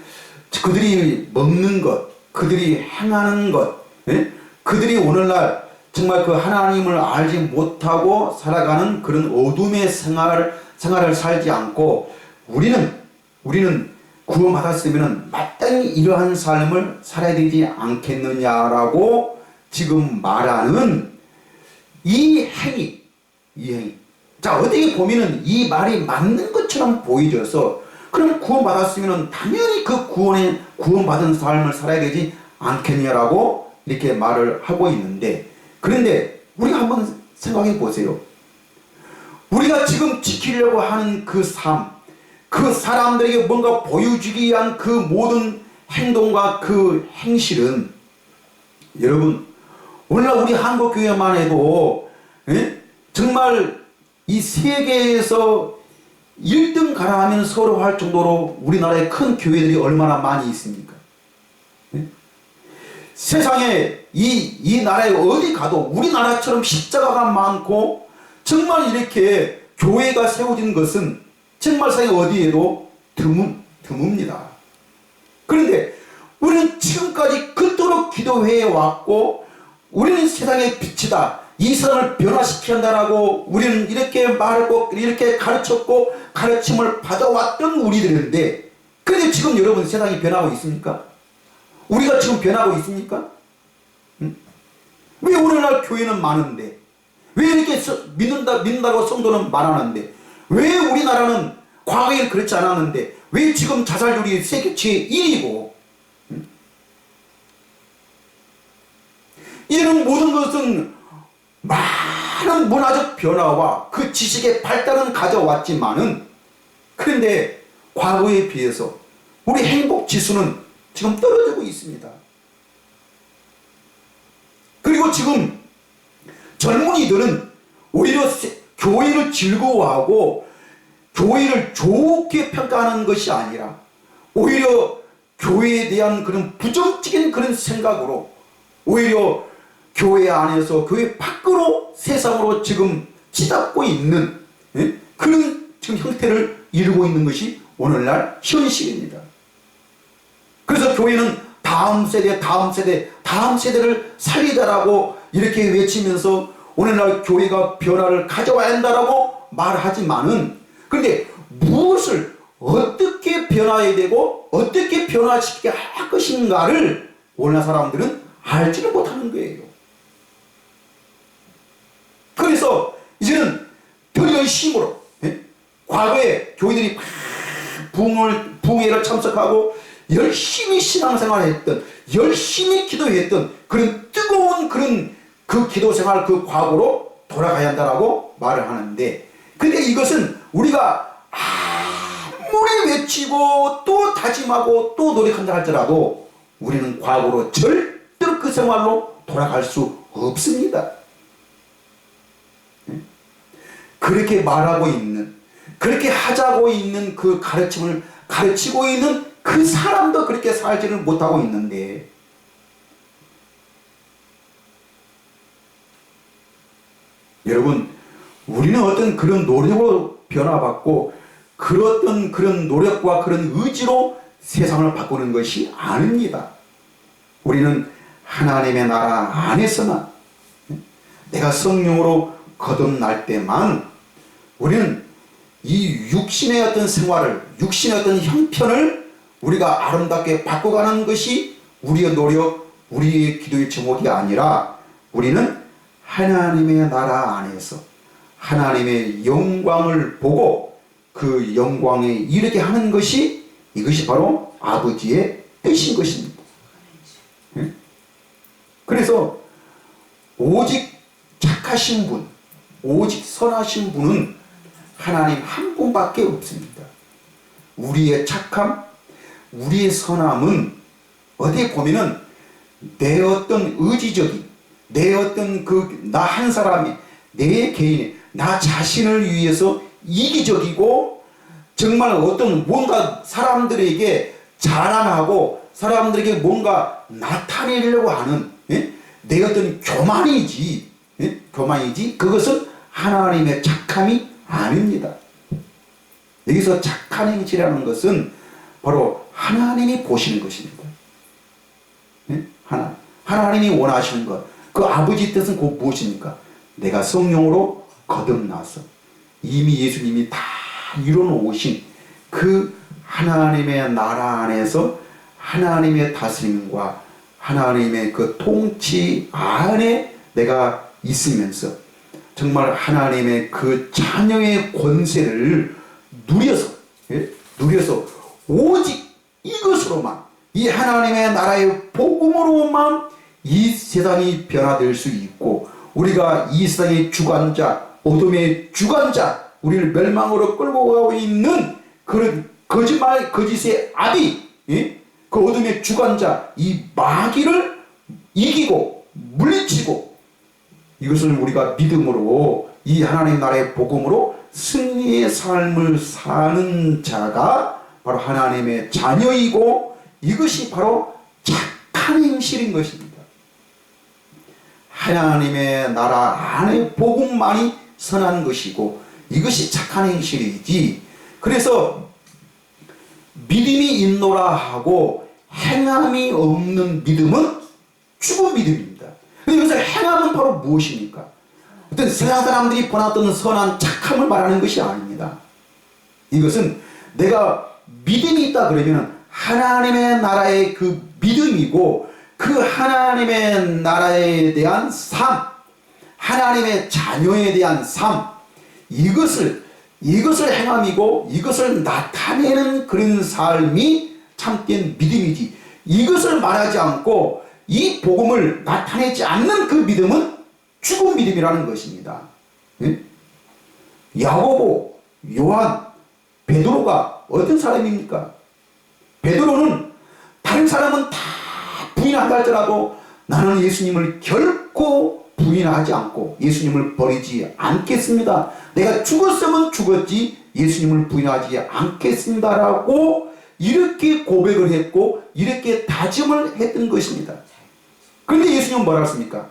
그들이 먹는 것, 그들이 행하는 것, 네? 그들이 오늘날 정말 그 하나님을 알지 못하고 살아가는 그런 어둠의 생활을 살지 않고 우리는 구원받았으면 마땅히 이러한 삶을 살아야 되지 않겠느냐라고 지금 말하는 이 행위. 자, 어떻게 보면은 이 말이 맞는 것처럼 보이져서 그럼 구원받았으면 당연히 그 구원받은 삶을 살아야 되지 않겠냐라고 이렇게 말을 하고 있는데, 그런데 우리가 한번 생각해 보세요. 우리가 지금 지키려고 하는 그 삶, 그 사람들에게 뭔가 보여주기 위한 그 모든 행동과 그 행실은, 여러분 오늘날 우리 한국교회만 해도 정말 이 세계에서 1등 가라 하면 서로 할 정도로 우리나라에 큰 교회들이 얼마나 많이 있습니까? 세상에 이 나라에 어디 가도 우리나라처럼 십자가가 많고 정말 이렇게 교회가 세워진 것은 정말 세상에 어디에도 드뭅니다. 그런데 우리는 지금까지 그토록 기도해 왔고 우리는 세상의 빛이다, 이 세상을 변화시켜야 한다라고 우리는 이렇게 말하고 이렇게 가르쳤고 가르침을 받아왔던 우리들인데, 그런데 지금 여러분 세상이 변하고 있습니까? 우리가 지금 변하고 있습니까? 왜 오늘날 교회는 많은데, 왜 이렇게 믿는다고 성도는 많았는데, 왜 우리나라는 과거에는 그렇지 않았는데 왜 지금 자살률이 세계 제1위고, 이런 모든 것은 많은 문화적 변화와 그 지식의 발달은 가져왔지만은, 그런데 과거에 비해서 우리 행복 지수는 지금 떨어지고 있습니다. 그리고 지금 젊은이들은 오히려 교회를 즐거워하고 교회를 좋게 평가하는 것이 아니라 오히려 교회에 대한 그런 부정적인 그런 생각으로 오히려 교회 안에서 교회 밖으로 세상으로 지금 치닫고 있는 그런 지금 형태를 이루고 있는 것이 오늘날 현실입니다. 그래서 교회는 다음 세대를 살리자라고 이렇게 외치면서 오늘날 교회가 변화를 가져와야 한다라고 말하지만은, 그런데 무엇을 어떻게 변화해야 되고 어떻게 변화시키게 할 것인가를 오늘날 사람들은 알지를 못하는 거예요. 그래서 이제는 더 열심으로, 과거에 교회들이 부흥회를 참석하고 열심히 신앙생활을 했던, 열심히 기도했던 그런 뜨거운 그런 그 기도생활 그 과거로 돌아가야 한다라고 말을 하는데, 근데 이것은 우리가 아무리 외치고 또 다짐하고 또 노력한다 할지라도 우리는 과거로 절대로 그 생활로 돌아갈 수 없습니다. 그렇게 말하고 있는, 그렇게 하자고 있는 그 가르침을 가르치고 있는 그 사람도 그렇게 살지를 못하고 있는데, 여러분 우리는 어떤 그런 노력으로 변화받고 그런 노력과 그런 의지로 세상을 바꾸는 것이 아닙니다. 우리는 하나님의 나라 안에서만, 내가 성령으로 거듭날 때만 우리는 이 육신의 어떤 생활을, 육신의 어떤 형편을 우리가 아름답게 바꿔가는 것이 우리의 노력, 우리의 기도의 제목이 아니라 우리는 하나님의 나라 안에서 하나님의 영광을 보고 그 영광에 이르게 하는 것이, 이것이 바로 아버지의 뜻인 것입니다. 그래서 오직 착하신 분, 오직 선하신 분은 하나님 한 분밖에 없습니다. 우리의 착함, 우리의 선함은 어디에 보면은 내 어떤 의지적인, 내 어떤 나 한 사람이, 내 개인이, 나 자신을 위해서 이기적이고 정말 어떤 뭔가 사람들에게 자랑하고 사람들에게 뭔가 나타내려고 하는 예? 내 어떤 교만이지, 예? 교만이지 그것은 하나님의 착함이 아닙니다. 여기서 착한 행실이라는 것은 바로 하나님이 보시는 것입니다. 예? 하나님이 원하시는 것, 그 아버지 뜻은 곧 무엇입니까? 내가 성령으로 거듭나서 이미 예수님이 다 이뤄놓으신 그 하나님의 나라 안에서 하나님의 다스림과 하나님의 그 통치 안에 내가 있으면서 정말 하나님의 그 자녀의 권세를 누려서, 예? 누려서 오직 이것으로만, 이 하나님의 나라의 복음으로만 이 세상이 변화될 수 있고, 우리가 이 세상의 주관자, 어둠의 주관자, 우리를 멸망으로 끌고 가고 있는 그런 거짓말, 거짓의 아비, 예? 그 어둠의 주관자, 이 마귀를 이기고 물리치고, 이것을 우리가 믿음으로 이 하나님 나라의 복음으로 승리의 삶을 사는 자가 바로 하나님의 자녀이고, 이것이 바로 착한 행실인 것입니다. 하나님의 나라 안에 복음만이 선한 것이고 이것이 착한 행실이지, 그래서 믿음이 있노라 하고 행함이 없는 믿음은 죽은 믿음입니다. 그래서 행함은 바로 무엇입니까? 어떤 세상 사람들이 보았던 선한 착함을 말하는 것이 아닙니다. 이것은 내가 믿음이 있다 그러면 하나님의 나라의 그 믿음이고, 그 하나님의 나라에 대한 삶, 하나님의 자녀에 대한 삶, 이것을 행함이고 이것을 나타내는 그런 삶이 참된 믿음이지, 이것을 말하지 않고 이 복음을 나타내지 않는 그 믿음은 죽은 믿음이라는 것입니다. 예? 야고보, 요한, 베드로가 어떤 사람입니까? 베드로는 다른 사람은 다 부인한다 할지라도 나는 예수님을 결코 부인하지 않고 예수님을 버리지 않겠습니다. 내가 죽었으면 죽었지 예수님을 부인하지 않겠습니다라고 이렇게 고백을 했고 이렇게 다짐을 했던 것입니다. 그런데 예수님은 뭐라 했습니까?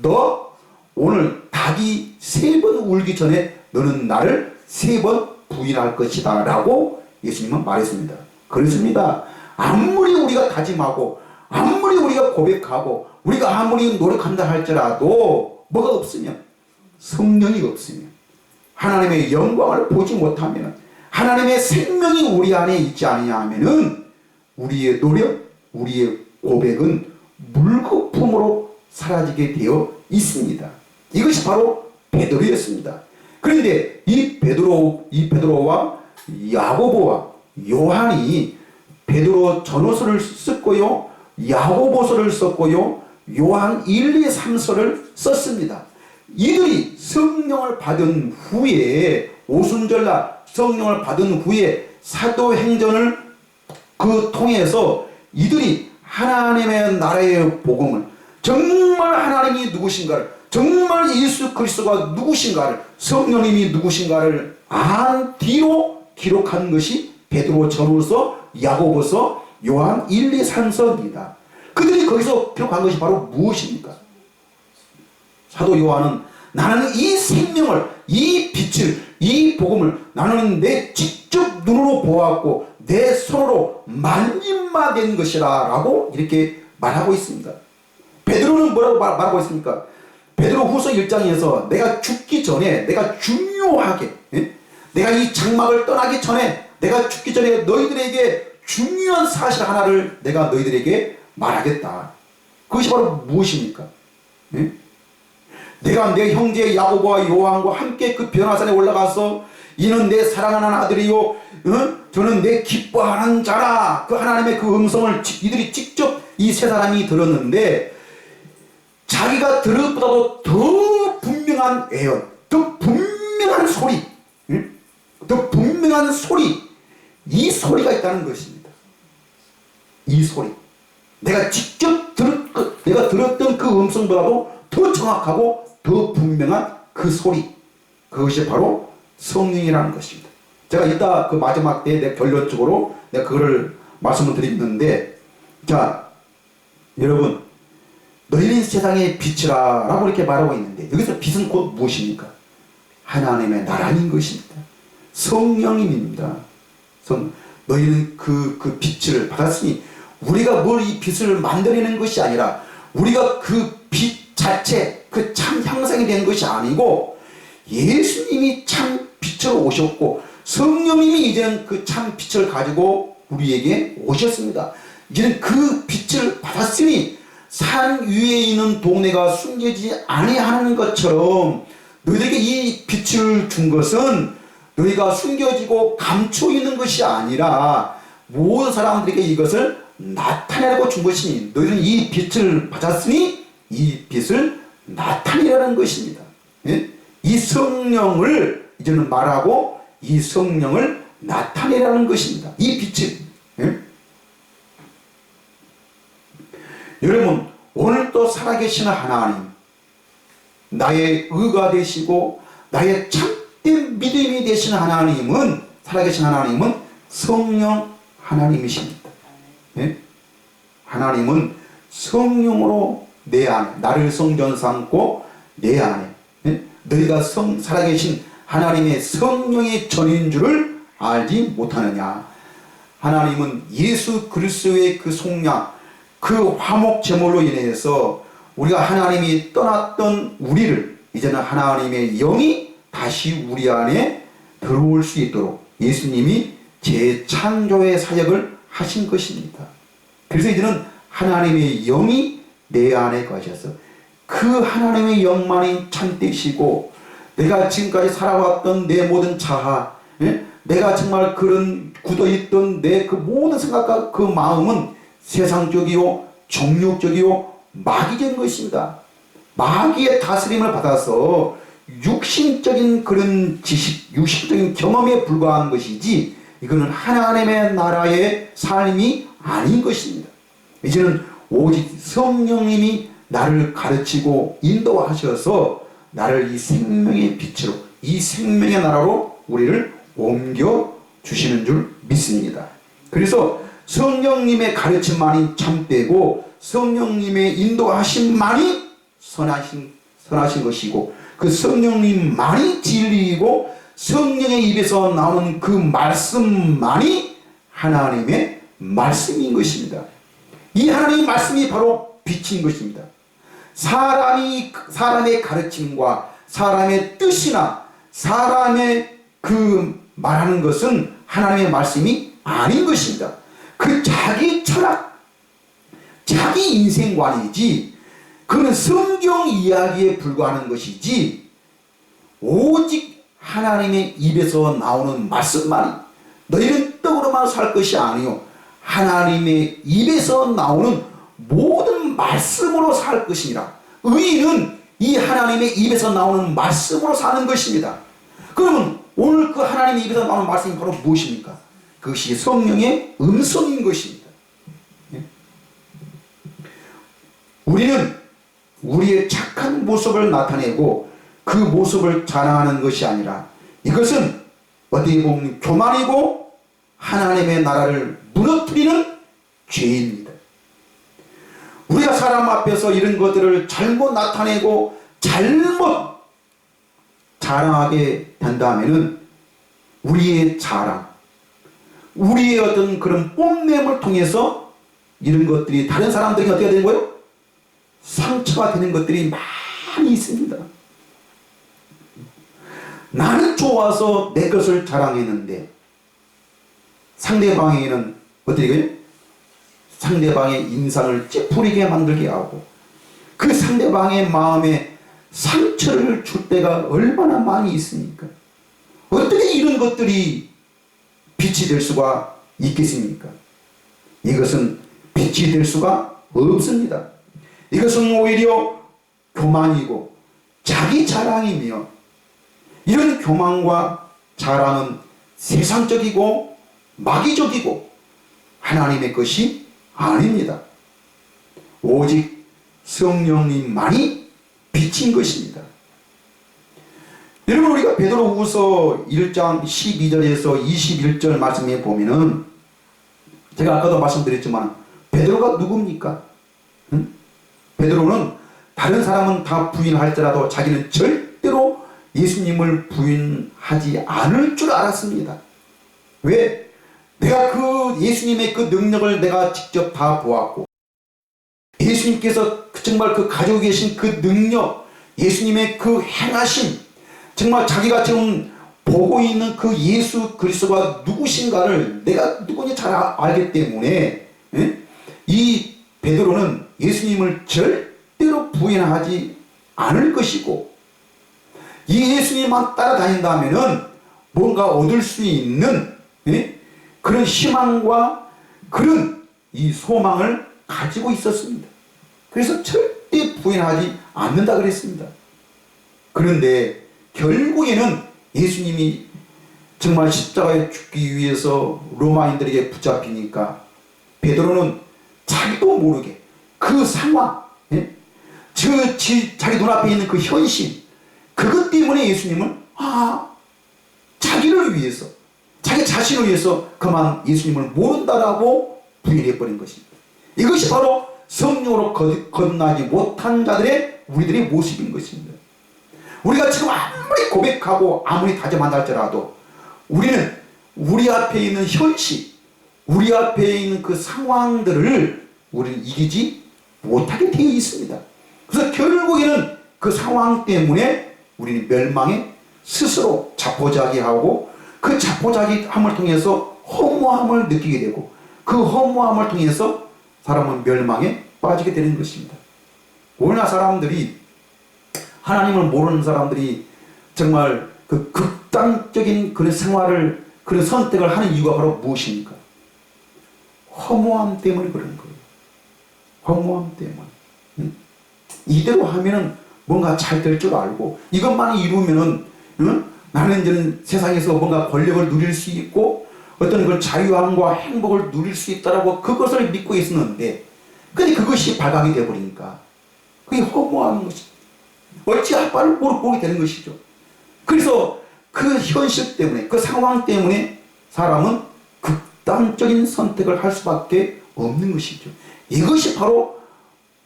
너 오늘 닭이 3번 울기 전에 너는 나를 3번 부인할 것이다 라고 예수님은 말했습니다. 그렇습니다. 아무리 우리가 다짐하고 아무리 우리가 고백하고 우리가 아무리 노력한다 할지라도 뭐가 없으면, 성령이 없으면, 하나님의 영광을 보지 못하면, 하나님의 생명이 우리 안에 있지 않으냐면은 우리의 노력, 우리의 고백은 물거품으로 사라지게 되어 있습니다. 이것이 바로 베드로였습니다. 그런데 이 베드로와 야고보와 요한이 베드로 전후서를 썼고요, 야고보서를 썼고요, 요한 1, 2, 3서를 썼습니다. 이들이 성령을 받은 후에, 오순절날 성령을 받은 후에 사도행전을 그 통해서 이들이 하나님의 나라의 복음을, 정말 하나님이 누구신가를, 정말 예수 그리스도가 누구신가를, 성령님이 누구신가를 안 뒤로 기록한 것이 베드로 전후서, 야고보서, 요한 1, 2, 3서입니다. 그들이 거기서 기록한 것이 바로 무엇입니까? 사도 요한은 나는 이 생명을, 이 빛을, 이 복음을 나는 내 직접 눈으로 보았고 내 손으로 만진바된 것이라 라고 이렇게 말하고 있습니다. 베드로는 뭐라고 말하고 있습니까? 베드로 후서 1장에서 내가 죽기 전에, 내가 중요하게, 내가 이 장막을 떠나기 전에, 내가 죽기 전에 너희들에게 중요한 사실 하나를 내가 너희들에게 말하겠다. 그것이 바로 무엇입니까? 내가 내 형제 야고보와 요한과 함께 그 변화산에 올라가서 이는 내 사랑하는 아들이요, 저는 내 기뻐하는 자라, 그 하나님의 그 음성을 이들이 직접 이 세 사람이 들었는데, 자기가 들은 것보다도 더 분명한 애연, 더 분명한 소리, 더 분명한 소리, 이 소리가 있다는 것입니다. 이 소리, 내가 직접 내가 들었던 그 음성보다도 더 정확하고 더 분명한 그 소리, 그것이 바로 성령이라는 것입니다. 제가 이따 그 마지막 때에 내 결론적으로 내가 그거를 말씀을 드리는데, 자, 여러분, 너희는 세상의 빛이라 라고 이렇게 말하고 있는데, 여기서 빛은 곧 무엇입니까? 하나님의 나라인 것입니다. 성령님입니다. 너희는 그 빛을 받았으니, 우리가 뭘 이 빛을 만들어내는 것이 아니라 우리가 그 빛 자체, 그 참 형상이 된 것이 아니고 예수님이 참 빛으로 오셨고 성령님이 이제는 그 참 빛을 가지고 우리에게 오셨습니다. 이제는 그 빛을 받았으니 산 위에 있는 동네가 숨겨지지 아니하는 것처럼 너희에게 이 빛을 준 것은 너희가 숨겨지고 감추어 있는 것이 아니라 모든 사람들에게 이것을 나타내라고 준 것이니, 너희는 이 빛을 받았으니 이 빛을 나타내라는 것입니다. 예? 이 성령을 이제는 말하고 이 성령을 나타내라는 것입니다. 이 빛을. 예? 여러분, 오늘 또 살아계시는 하나님, 나의 의가 되시고 나의 참된 믿음이 되시는 하나님은, 살아계신 하나님은 성령 하나님이십니다. 예? 하나님은 성령으로 내 안에, 나를 성전 삼고 내 안에, 예? 너희가 살아계신 하나님의 성령의 전인 줄을 알지 못하느냐. 하나님은 예수 그리스도의 그 속량, 그 화목 제물로 인해서 우리가 하나님이 떠났던 우리를 이제는 하나님의 영이 다시 우리 안에 들어올 수 있도록 예수님이 재창조의 사역을 하신 것입니다. 그래서 이제는 하나님의 영이 내 안에 거하셔서 그 하나님의 영만이 참되시고, 내가 지금까지 살아왔던 내 모든 자아, 예? 내가 정말 그런 굳어있던 내 그 모든 생각과 그 마음은 세상적이요 정욕적이요 마귀적인 것입니다. 마귀의 다스림을 받아서 육신적인 그런 지식, 육신적인 경험에 불과한 것이지 이거는 하나님의 나라의 삶이 아닌 것입니다. 이제는 오직 성령님이 나를 가르치고 인도하셔서 나를 이 생명의 빛으로, 이 생명의 나라로 우리를 옮겨 주시는 줄 믿습니다. 그래서 성령님의 가르침만이 참되고 성령님의 인도하심만이 선하신 것이고, 그 성령님만이 진리이고 성령의 입에서 나오는 그 말씀만이 하나님의 말씀인 것입니다. 이 하나님의 말씀이 바로 빛인 것입니다. 사람의 가르침과 사람의 뜻이나 사람의 그 말하는 것은 하나님의 말씀이 아닌 것입니다. 그 자기 철학, 자기 인생관이지 그는 성경 이야기에 불과하는 것이지, 오직 하나님의 입에서 나오는 말씀만이, 너희는 떡으로만 살 것이 아니요 하나님의 입에서 나오는 모든 말씀으로 살 것이니라. 의인은 이 하나님의 입에서 나오는 말씀으로 사는 것입니다. 그러면 오늘 그 하나님의 입에서 나오는 말씀이 바로 무엇입니까? 그것이 성령의 음성인 것입니다. 우리는 우리의 착한 모습을 나타내고 그 모습을 자랑하는 것이 아니라, 이것은 어떻게 보면 교만이고 하나님의 나라를 무너뜨리는 죄입니다. 우리가 사람 앞에서 이런 것들을 잘못 나타내고 잘못 자랑하게 된다면은 우리의 자랑, 우리의 어떤 그런 뽐냄을 통해서 이런 것들이 다른 사람들에게 어떻게 되는 거예요? 상처가 되는 것들이 많이 있습니다. 나는 좋아서 내 것을 자랑했는데 상대방에게는 어떻게 돼요? 상대방의 인상을 찌푸리게 만들게 하고 그 상대방의 마음에 상처를 줄 때가 얼마나 많이 있습니까? 어떻게 이런 것들이 빛이 될 수가 있겠습니까? 이것은 빛이 될 수가 없습니다. 이것은 오히려 교만이고 자기 자랑이며, 이런 교만과 자랑은 세상적이고 마귀적이고 하나님의 것이 아닙니다. 오직 성령님만이 빛인 것입니다. 여러분, 우리가 베드로후서 1장 12절에서 21절 말씀에 보면은, 제가 아까도 말씀드렸지만 베드로가 누굽니까? 응? 베드로는 다른 사람은 다 부인할지라도 자기는 절대로 예수님을 부인하지 않을 줄 알았습니다. 왜? 내가 그 예수님의 그 능력을 내가 직접 다 보았고, 예수님께서 정말 그 가지고 계신 그 능력, 예수님의 그 행하심, 정말 자기가 지금 보고 있는 그 예수 그리스도가 누구신가를 내가 누구인지 잘 알기 때문에 이 베드로는 예수님을 절대로 부인하지 않을 것이고, 이 예수님만 따라다닌다면은 뭔가 얻을 수 있는 그런 희망과 그런 이 소망을 가지고 있었습니다. 그래서 절대 부인하지 않는다 그랬습니다. 그런데 결국에는 예수님이 정말 십자가에 죽기 위해서 로마인들에게 붙잡히니까 베드로는 자기도 모르게 그 상황, 자기 눈앞에 있는 그 현실, 그것 때문에 예수님은 자기를 위해서, 자기 자신을 위해서 그만 예수님을 모른다라고 부인해버린 것입니다. 이것이 바로 성령으로 거듭나지 못한 자들의 우리들의 모습인 것입니다. 우리가 지금 아무리 고백하고 아무리 다짐한다 할지라도 우리는 우리 앞에 있는 현실, 우리 앞에 있는 그 상황들을 우리는 이기지 못하게 되어 있습니다. 그래서 결국에는 그 상황 때문에 우리는 멸망에 스스로 자포자기하고, 그 자포자기함을 통해서 허무함을 느끼게 되고, 그 허무함을 통해서 사람은 멸망에 빠지게 되는 것입니다. 오늘날 사람들이, 하나님을 모르는 사람들이 정말 그 극단적인 그런 생활을, 그런 선택을 하는 이유가 바로 무엇입니까? 허무함 때문에 그런 거예요. 허무함 때문에. 이대로 하면은 뭔가 잘 될 줄 알고, 이것만 이루면은 나는 이제는 세상에서 뭔가 권력을 누릴 수 있고 어떤 그 자유함과 행복을 누릴 수 있다라고 그것을 믿고 있었는데, 근데 그것이 발각이 되어버리니까 그게 허무한 것이 어찌 할 바를 모르게 되는 것이죠. 그래서 그 현실 때문에, 그 상황 때문에 사람은 극단적인 선택을 할 수밖에 없는 것이죠. 이것이 바로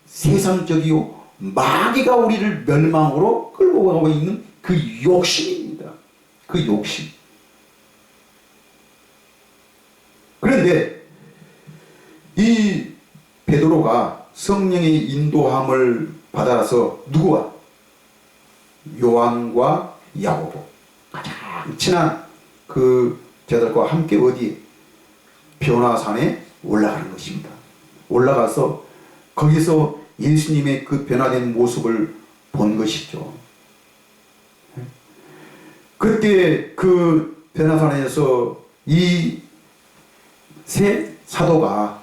세상적이요 마귀가 우리를 멸망으로 끌고 가고 있는 그 욕심입니다. 그 욕심. 그런데 이 베드로가 성령의 인도함을 받아서 누구와? 요한과 야고보, 가장 친한 그 제자들과 함께 어디에? 변화산에 올라가는 것입니다. 올라가서 거기서 예수님의 그 변화된 모습을 본 것이죠. 그때 그 변화산에서 이 세 사도가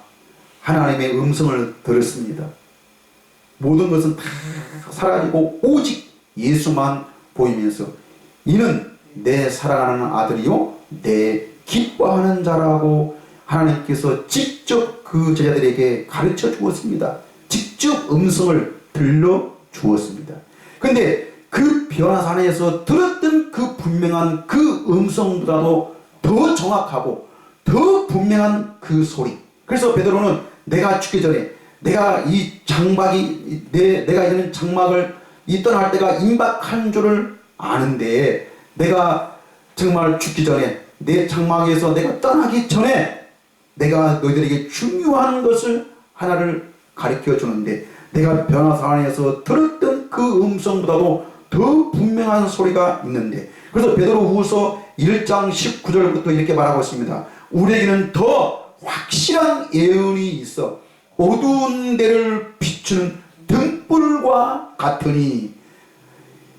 하나님의 음성을 들었습니다. 모든 것은 다 사라지고 오직 예수만 보이면서 이는 내 사랑하는 아들이요 내 기뻐하는 자라고 하나님께서 직접 그 제자들에게 가르쳐 주었습니다. 직접 음성을 들려 주었습니다. 그런데 그 변화산에서 들었던 그 분명한 그 음성보다도 더 정확하고 더 분명한 그 소리. 그래서 베드로는 내가 죽기 전에, 내가 이 장막이 내가 이런 장막을 이 떠날 때가 임박한 줄을 아는데, 내가 정말 죽기 전에 내 장막에서 내가 떠나기 전에 내가 너희들에게 중요한 것을 하나를 가르쳐 주는데, 내가 변화산에서 들었던 그 음성보다도 더 분명한 소리가 있는데, 그래서 베드로후서 1장 19절부터 이렇게 말하고 있습니다. 우리에게는 더 확실한 예언이 있어 어두운 데를 비추는 등불과 같으니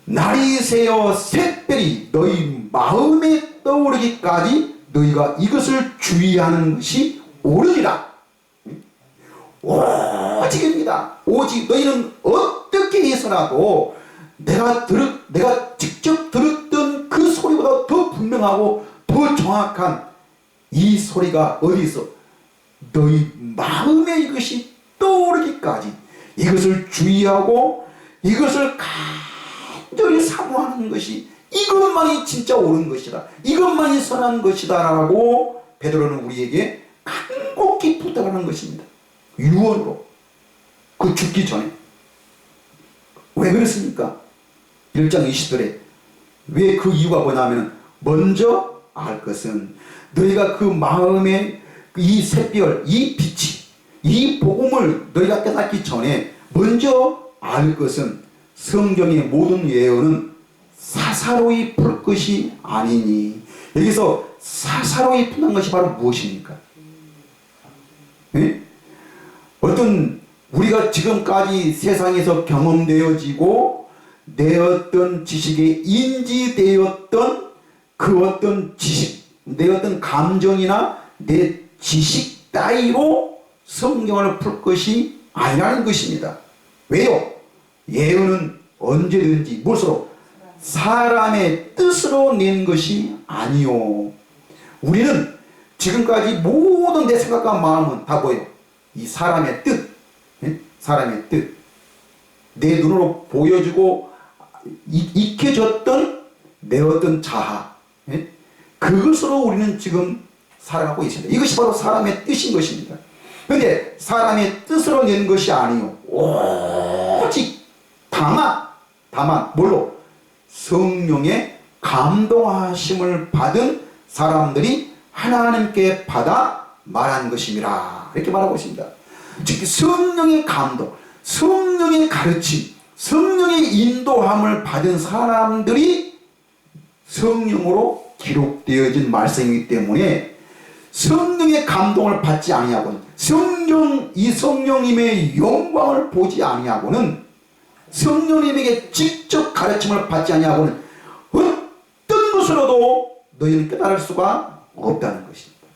날이 새어 샛별이 너희 마음에 떠오르기까지 너희가 이것을 주의하는 것이 옳으리라. 오직입니다. 오직 너희는 어떻게 해서라도 내가 직접 들었던 그 소리보다 더 분명하고 더 정확한 이 소리가 어디 있어? 너희 마음에 이것이 떠오르기까지 이것을 주의하고 이것을 간절히 사모하는 것이, 이것만이 진짜 옳은 것이다, 이것만이 선한 것이다 라고 베드로는 우리에게 간곡히 부탁하는 것입니다. 유언으로, 그 죽기 전에. 왜 그렇습니까? 1장 20절에 왜 그 이유가 뭐냐면 먼저 알 것은 너희가 그 마음에 이 샛별, 이 빛이, 이 복음을 너희가 깨닫기 전에 먼저 알 것은 성경의 모든 예언은 사사로이 풀 것이 아니니. 여기서 사사로이 푼다는 것이 바로 무엇입니까? 네? 어떤 우리가 지금까지 세상에서 경험되어지고 내 어떤 지식에 인지되었던 그 어떤 지식, 내 어떤 감정이나 내 지식 따위로 성경을 풀 것이 아니라는 것입니다. 왜요? 예언은 언제든지 무엇으로? 사람의 뜻으로 낸 것이 아니요. 우리는 지금까지 모든 내 생각과 마음은 다 뭐예요? 이 사람의 뜻, 사람의 뜻, 내 눈으로 보여주고 익혀졌던 내 어떤 자아, 그것으로 우리는 지금 살아가고 있습니다. 이것이 바로 사람의 뜻인 것입니다. 그런데 사람의 뜻으로 낸 것이 아니요, 오직 다만 뭘로? 성령의 감동하심을 받은 사람들이 하나님께 받아 말한 것임이라, 이렇게 말하고 있습니다. 즉 성령의 감동, 성령의 가르침, 성령의 인도함을 받은 사람들이 성령으로 기록되어진 말씀이기 때문에 성령의 감동을 받지 아니하고는, 이 성령님의 영광을 보지 아니하고는, 성령님에게 직접 가르침을 받지 아니하고는 어떤 것으로도 너희는 깨달을 수가 없다는 것입니다.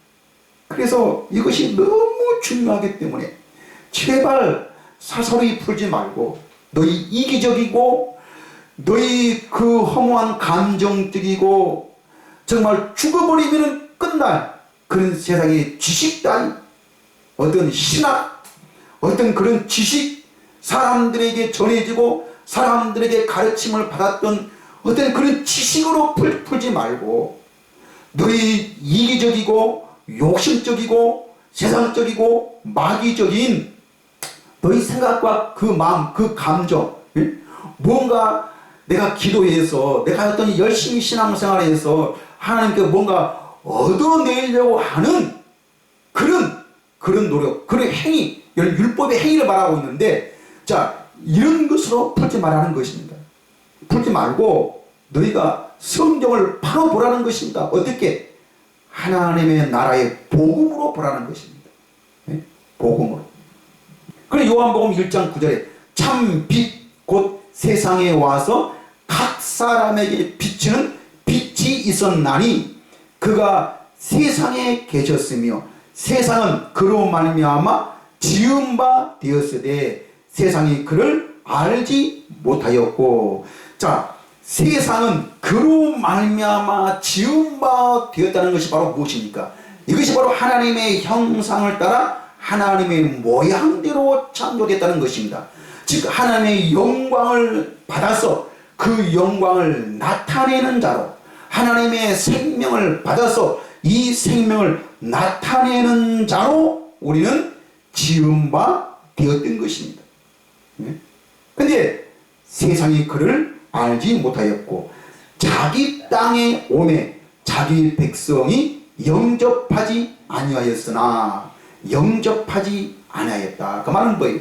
그래서 이것이 너무 중요하기 때문에 제발 사설이 풀지 말고 너희 이기적이고 너희 그 허무한 감정적이고 정말 죽어버리면 끝날 그런 세상의 지식 따위, 어떤 신학, 어떤 그런 지식, 사람들에게 전해지고 사람들에게 가르침을 받았던 어떤 그런 지식으로 풀지 말고 너희 이기적이고 욕심적이고 세상적이고 마귀적인 너희 생각과 그 마음, 그 감정, 뭔가 내가 기도해서 내가 어떤 열심히 신앙생활해서 하나님께 뭔가 얻어내려고 하는 그런 노력, 그런 행위, 이런 율법의 행위를 말하고 있는데, 자, 이런 것으로 풀지 말라는 것입니다. 풀지 말고 너희가 성경을 바로 보라는 것입니다. 어떻게? 하나님의 나라의 복음으로 보라는 것입니다. 네? 복음으로. 그래 요한복음 1장 9절에 참 빛 곧 세상에 와서 각 사람에게 비추는 빛이 있었나니 그가 세상에 계셨으며 세상은 그로 말미암아 지은 바 되었으되 세상이 그를 알지 못하였고. 자, 세상은 그로 말미암아 지은 바 되었다는 것이 바로 무엇입니까? 이것이 바로 하나님의 형상을 따라 하나님의 모양대로 창조됐다는 것입니다. 즉 하나님의 영광을 받아서 그 영광을 나타내는 자로, 하나님의 생명을 받아서 이 생명을 나타내는 자로 우리는 지은 바 되었던 것입니다. 그런데 세상이 그를 알지 못하였고 자기 땅에 오매 자기 백성이 영접하지 아니하였으나, 영접하지 아니하였다. 그 말은 뭐예요?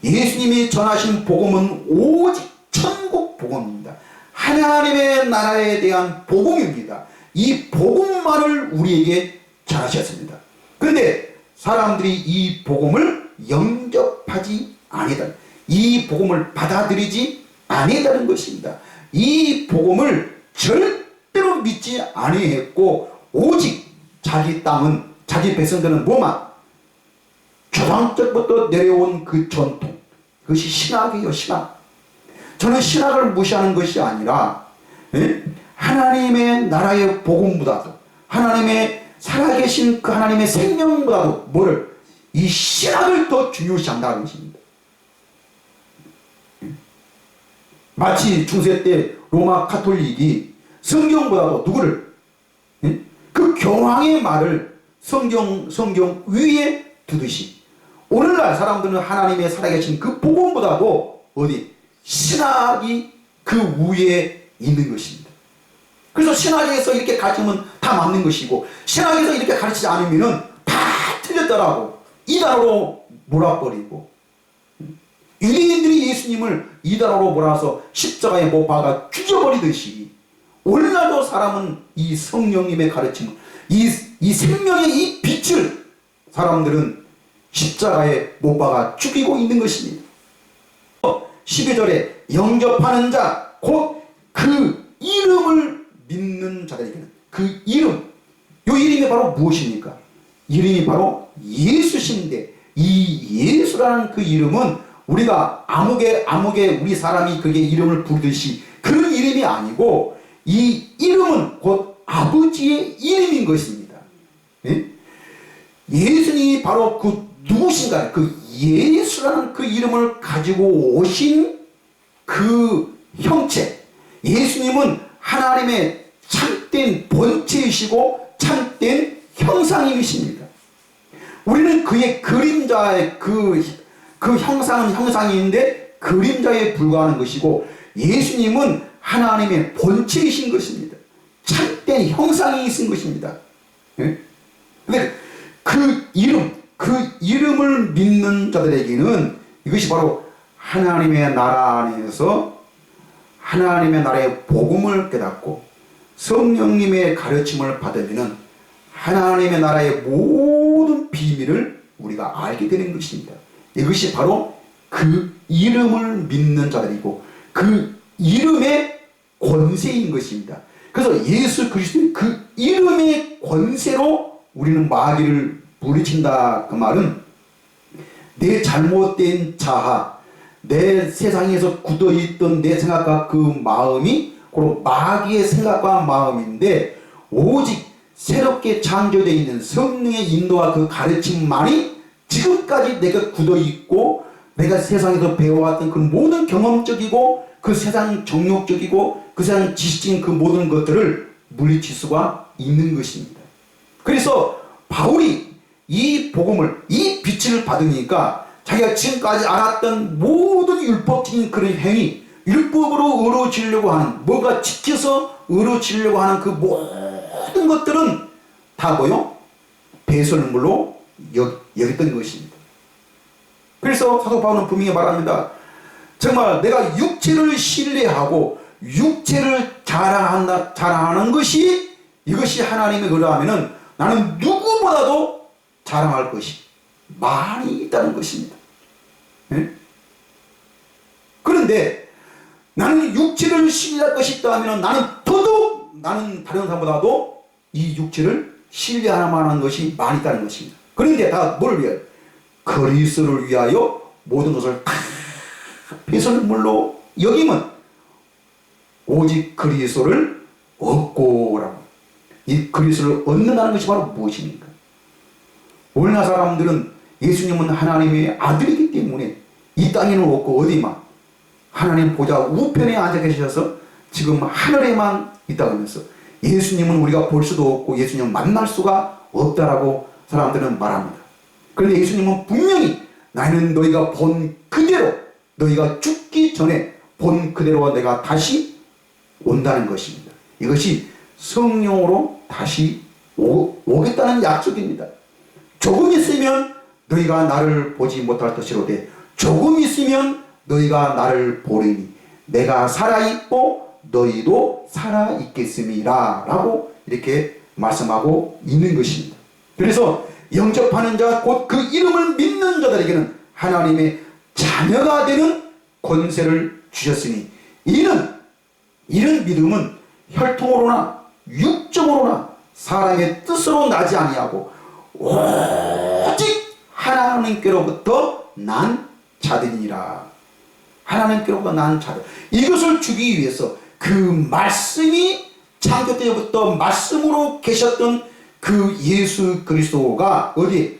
예수님이 전하신 복음은 오직 천국 복음입니다. 하나님의 나라에 대한 복음입니다. 이 복음만을 우리에게 전하셨습니다. 그런데 사람들이 이 복음을 영접하지 아니하다, 이 복음을 받아들이지 아니하다는 것입니다. 이 복음을 절대로 믿지 아니했고 오직 자기 땅은, 자기 백성들은 뭐만? 조상적부터 내려온 그 전통, 그것이 신학이에요. 신학. 저는 신학을 무시하는 것이 아니라 하나님의 나라의 복음보다도, 하나님의 살아계신 그 하나님의 생명보다도 뭐를? 이 신학을 더 중요시한다는 것입니다. 마치 중세 때 로마 가톨릭이 성경보다도 누구를? 그 교황의 말을 성경 위에 두듯이 오늘날 사람들은 하나님의 살아계신 그 복음보다도 어디? 신학이 그 위에 있는 것입니다. 그래서 신학에서 이렇게 가르치면 다 맞는 것이고, 신학에서 이렇게 가르치지 않으면 다 틀렸더라고 이단으로 몰아버리고, 유대인들이 예수님을 이단으로 몰아서 십자가에 못 박아 죽여버리듯이, 오늘날도 사람은 이 성령님의 가르침을, 이 생명의 이 빛을 사람들은 십자가에 못 박아 죽이고 있는 것입니다. 12절에 영접하는 자, 곧 그 이름을 믿는 자들에게는, 그 이름, 이 이름이 바로 무엇입니까? 이름이 바로 예수신데, 이 예수라는 그 이름은 우리가 아무개 우리 사람이 그게 이름을 부르듯이 그런 이름이 아니고, 이 이름은 곧 아버지의 이름인 것입니다. 예? 예수님이 바로 그 누구신가, 그 예수라는 그 이름을 가지고 오신 그 형체, 예수님은 하나님의 참된 본체이시고 참된 형상이십니다. 우리는 그의 그림자의 그 형상은 형상인데 그림자에 불과하는 것이고, 예수님은 하나님의 본체이신 것입니다. 참된 형상이 있은 것입니다. 예? 근데 그 이름을 믿는 자들에게는 이것이 바로 하나님의 나라 안에서 하나님의 나라의 복음을 깨닫고 성령님의 가르침을 받으면 하나님의 나라의 모든 비밀을 우리가 알게 되는 것입니다. 이것이 바로 그 이름을 믿는 자들이고 그 이름의 권세인 것입니다. 그래서 예수 그리스도의 그 이름의 권세로 우리는 마귀를 물리친다. 그 말은 내 잘못된 자아, 내 세상에서 굳어있던 내 생각과 그 마음이 바로 마귀의 생각과 마음인데, 오직 새롭게 창조되어 있는 성령의 인도와 그 가르침만이 지금까지 내가 굳어있고 내가 세상에서 배워왔던 그 모든 경험적이고 그 세상 정욕적이고 그 세상 지식적인 그 모든 것들을 물리칠 수가 있는 것입니다. 그래서 바울이 이 복음을, 이 빛을 받으니까 자기가 지금까지 알았던 모든 율법적인 그런 행위, 율법으로 의로워지려고 하는, 뭐가 지켜서 의로워지려고 하는 그 모든 것들은 다 뭐요? 배설물로 여겼던 것입니다. 그래서 사도 바울은 분명히 말합니다. 정말 내가 육체를 신뢰하고 육체를 자랑하는 것이, 이것이 하나님의 의라면은 나는 누구보다도 자랑할 것이 많이 있다는 것입니다. 네? 그런데 나는 육체를 신뢰할 것이 있다 하면 나는 더더욱 나는 다른 사람보다도 이 육체를 신뢰할 만한 것이 많이 있다는 것입니다. 그런데 다 뭘 위하여? 그리스도를 위하여 모든 것을 다 배설물로 여기면 오직 그리스도를 얻고라고. 이 그리스도를 얻는다는 것이 바로 무엇입니까? 오늘날 사람들은 예수님은 하나님의 아들이기 때문에 이 땅에는 없고 어디만 하나님 보좌 우편에 앉아 계셔서 지금 하늘에만 있다고 하면서 예수님은 우리가 볼 수도 없고 예수님은 만날 수가 없다라고 사람들은 말합니다. 그런데 예수님은 분명히 나는 너희가 본 그대로, 너희가 죽기 전에 본 그대로 내가 다시 온다는 것입니다. 이것이 성령으로 다시 오겠다는 약속입니다. 조금 있으면 너희가 나를 보지 못할 것이로되 조금 있으면 너희가 나를 보리니 내가 살아있고 너희도 살아있겠음이라 라고 이렇게 말씀하고 있는 것입니다. 그래서 영접하는 자, 곧 그 이름을 믿는 자들에게는 하나님의 자녀가 되는 권세를 주셨으니 이런 믿음은 혈통으로나 육정으로나 사람의 뜻으로 나지 아니하고 오직 하나님께로부터 난 자들이니라. 하나님께로부터 난 자들. 이것을 주기 위해서 그 말씀이 창조 때부터 말씀으로 계셨던 그 예수 그리스도가 어디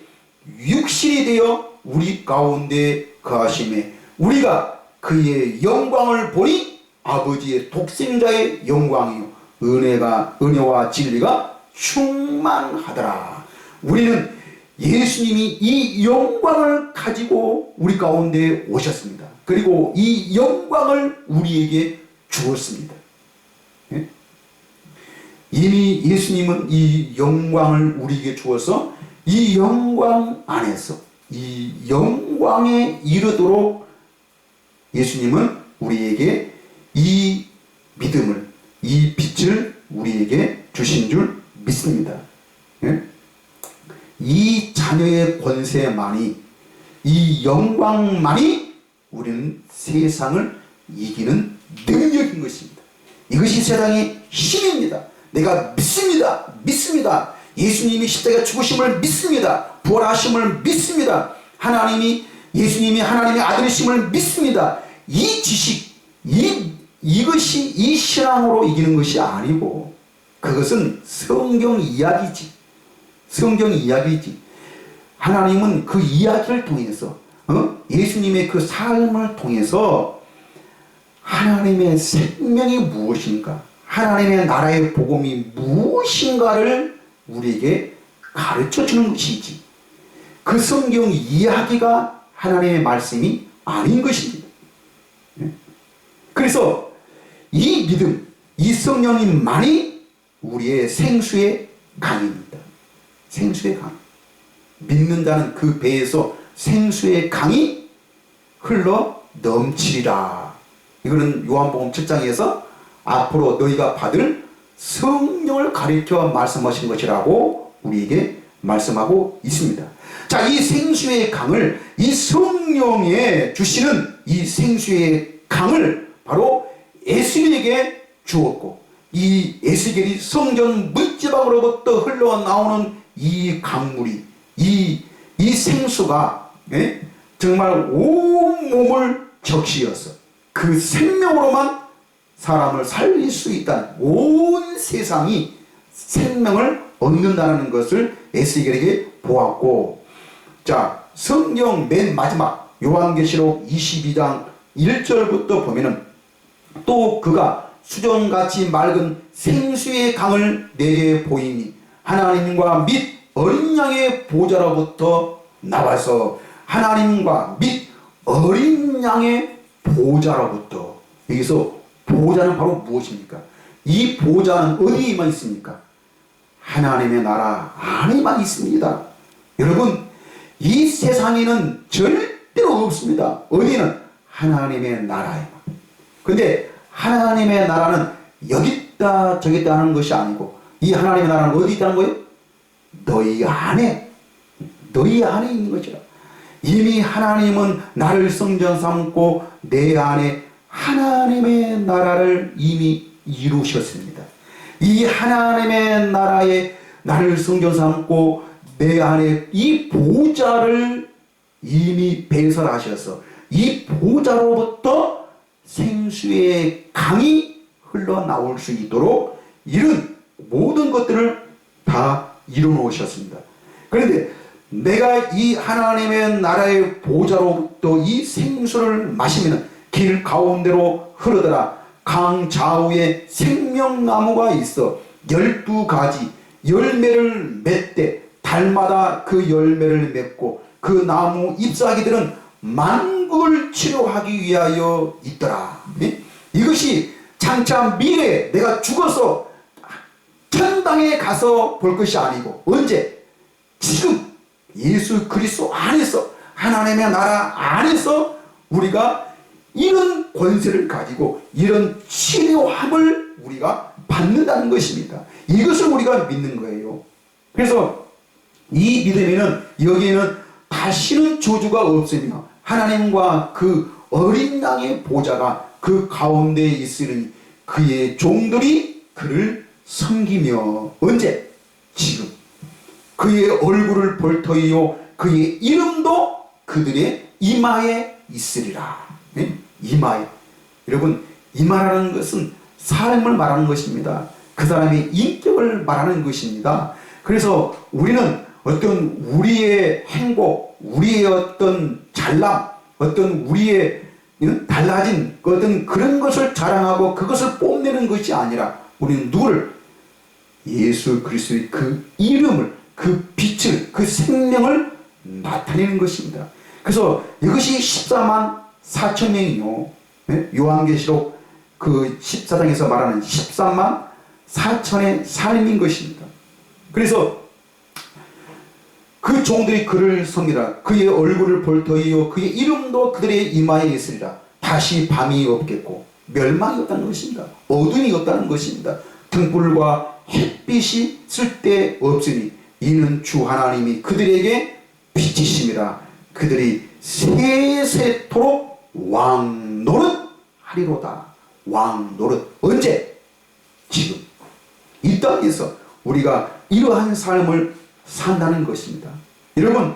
육신이 되어 우리 가운데 거하심에 우리가 그의 영광을 보니 아버지의 독생자의 영광이요 은혜와 진리가 충만하더라. 우리는 예수님이 이 영광을 가지고 우리 가운데 오셨습니다. 그리고 이 영광을 우리에게 주었습니다. 예? 이미 예수님은 이 영광을 우리에게 주어서 이 영광 안에서 이 영광에 이르도록 예수님은 우리에게 이 믿음을, 이 빛을 우리에게 주신 줄 믿습니다. 예? 이 자녀의 권세만이, 이 영광만이 우리는 세상을 이기는 능력인 것입니다. 이것이 세상의 힘입니다. 내가 믿습니다. 믿습니다. 예수님이 십자가 죽으심을 믿습니다. 부활하심을 믿습니다. 예수님이 하나님의 아들이심을 믿습니다. 이 지식, 이것이 이 신앙으로 이기는 것이 아니고, 그것은 성경 이야기지. 성경 이야기지. 하나님은 그 이야기를 통해서, 예수님의 그 삶을 통해서 하나님의 생명이 무엇인가, 하나님의 나라의 복음이 무엇인가를 우리에게 가르쳐 주는 것이지, 그 성경 이야기가 하나님의 말씀이 아닌 것입니다. 그래서 이 믿음, 이 성령님만이 우리의 생수의 강입니다. 생수의 강. 믿는다는 그 배에서 생수의 강이 흘러 넘치리라. 이거는 요한복음 7장에서 앞으로 너희가 받을 성령을 가리켜 말씀하신 것이라고 우리에게 말씀하고 있습니다. 자, 이 생수의 강을, 이 성령에 주시는 이 생수의 강을 바로 에스겔에게 주었고, 이 에스겔이 성전 문지방으로부터 흘러나오는 이 강물이, 이 생수가 정말 온몸을 적시어서 그 생명으로만 사람을 살릴 수 있다는, 온 세상이 생명을 얻는다는 것을 에스겔에게 보았고, 자, 성경 맨 마지막 요한계시록 22장 1절부터 보면은 또 그가 수정같이 맑은 생수의 강을 내게 보이니 하나님과 및 어린 양의 보좌로부터 나와서, 하나님과 및 어린 양의 보좌로부터, 여기서 보좌는 바로 무엇입니까? 이 보좌는 어디에만 있습니까? 하나님의 나라 안에만 있습니다. 여러분, 이 세상에는 절대로 없습니다. 어디는? 하나님의 나라에만. 근데 하나님의 나라는 여기 있다 저기 있다 하는 것이 아니고, 이 하나님의 나라는 어디 있다는 거예요? 너희 안에 있는 것이라. 이미 하나님은 나를 성전 삼고 내 안에 하나님의 나라를 이미 이루셨습니다. 이 하나님의 나라에 나를 성전 삼고 내 안에 이 보좌를 이미 배설하셔서 이 보좌로부터 생수의 강이 흘러나올 수 있도록 이런 모든 것들을 다 이루어놓으셨습니다. 그런데 내가 이 하나님의 나라의 보좌로부터 이 생수를 마시면 길 가운데로 흐르더라. 강 좌우에 생명나무가 있어 12가지 열매를 맺되 달마다 그 열매를 맺고 그 나무 잎사귀들은 만국을 치료하기 위하여 있더라. 이것이 장차 미래에 내가 죽어서 천당에 가서 볼 것이 아니고, 언제? 지금 예수 그리스도 안에서, 하나님의 나라 안에서 우리가 이런 권세를 가지고 이런 치료함을 우리가 받는다는 것입니다. 이것을 우리가 믿는 거예요. 그래서 이 믿음에는, 여기에는 다시는 저주가 없으며 하나님과 그 어린 양의 보좌가 그 가운데에 있으니 그의 종들이 그를 섬기며, 언제? 지금 그의 얼굴을 볼 터이요 그의 이름도 그들의 이마에 있으리라. 이마에. 여러분, 이마라는 것은 사람을 말하는 것입니다. 그 사람의 인격을 말하는 것입니다. 그래서 우리는 어떤 우리의 행복, 우리의 어떤 잘남, 어떤 우리의 달라진 어떤 그런 것을 자랑하고 그것을 뽐내는 것이 아니라, 우리는 누구를? 예수 그리스도의 그 이름을, 그 빛을, 그 생명을 나타내는 것입니다. 그래서 이것이 14만 4천 명이요. 요한계시록 그 14장에서 말하는 13만 4천의 삶인 것입니다. 그래서 그 종들이 그를 섬기라. 그의 얼굴을 볼 터이요 그의 이름도 그들의 이마에 있으리라. 다시 밤이 없겠고 멸망이 없다는 것입니다. 어둠이 없다는 것입니다. 등불과 햇빛이 쓸데없으니 이는 주 하나님이 그들에게 빛이심이라. 그들이 세세토록 왕노릇 하리로다. 왕노릇. 언제? 지금 이 땅에서 우리가 이러한 삶을 산다는 것입니다. 여러분,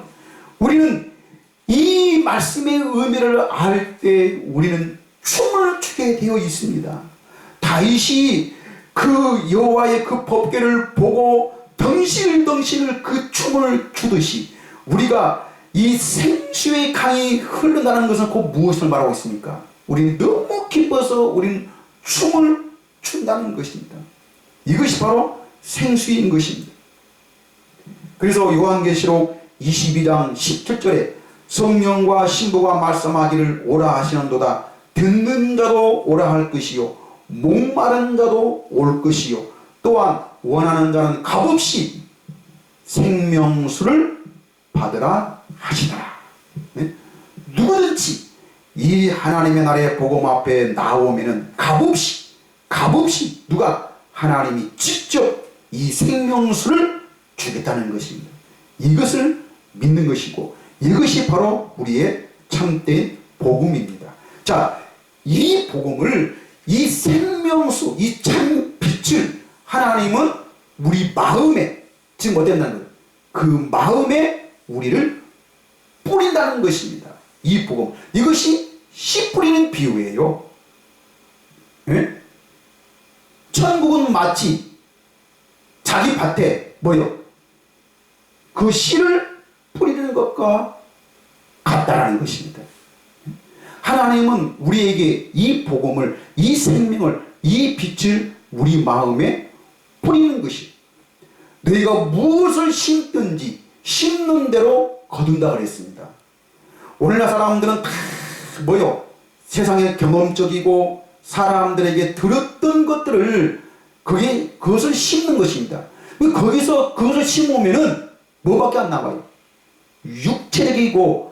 우리는 이 말씀의 의미를 알 때 우리는 춤을 추게 되어 있습니다. 다윗이 그 여호와의 그 법궤를 보고 덩실덩실 그 춤을 추듯이 우리가 이 생수의 강이 흐른다는 것은 곧 무엇을 말하고 있습니까? 우리는 너무 기뻐서 우리는 춤을 춘다는 것입니다. 이것이 바로 생수인 것입니다. 그래서 요한계시록 22장 17절에 성령과 신부가 말씀하기를 오라 하시는도다. 듣는 자도 오라 할 것이요 목마른 자도 올 것이요 또한 원하는 자는 값없이 생명수를 받으라 하시더라. 네? 누구든지 이 하나님의 나라의 복음 앞에 나오면은 값없이 누가 하나님이 직접 이 생명수를 주겠다는 것입니다. 이것을 믿는 것이고 이것이 바로 우리의 참된 복음입니다. 자, 이 복음을, 이 생명수, 이 참 빛을 하나님은 우리 마음에, 지금 어땠다는 거예요? 그 마음에 우리를 뿌린다는 것입니다. 이 복음. 이것이 씨 뿌리는 비유예요. 네? 천국은 마치 자기 밭에 뭐요? 그 씨를 뿌리는 것과 같다라는 것입니다. 하나님은 우리에게 이 복음을, 이 생명을, 이 빛을 우리 마음에 뿌리는 것이. 너희가 무엇을 심든지 심는 대로 거둔다 그랬습니다. 오늘날 사람들은 다 뭐요? 세상에 경험적이고 사람들에게 들었던 것들을 그것을 심는 것입니다. 거기서 그것을 심으면은 뭐밖에 안 나와요? 육체적이고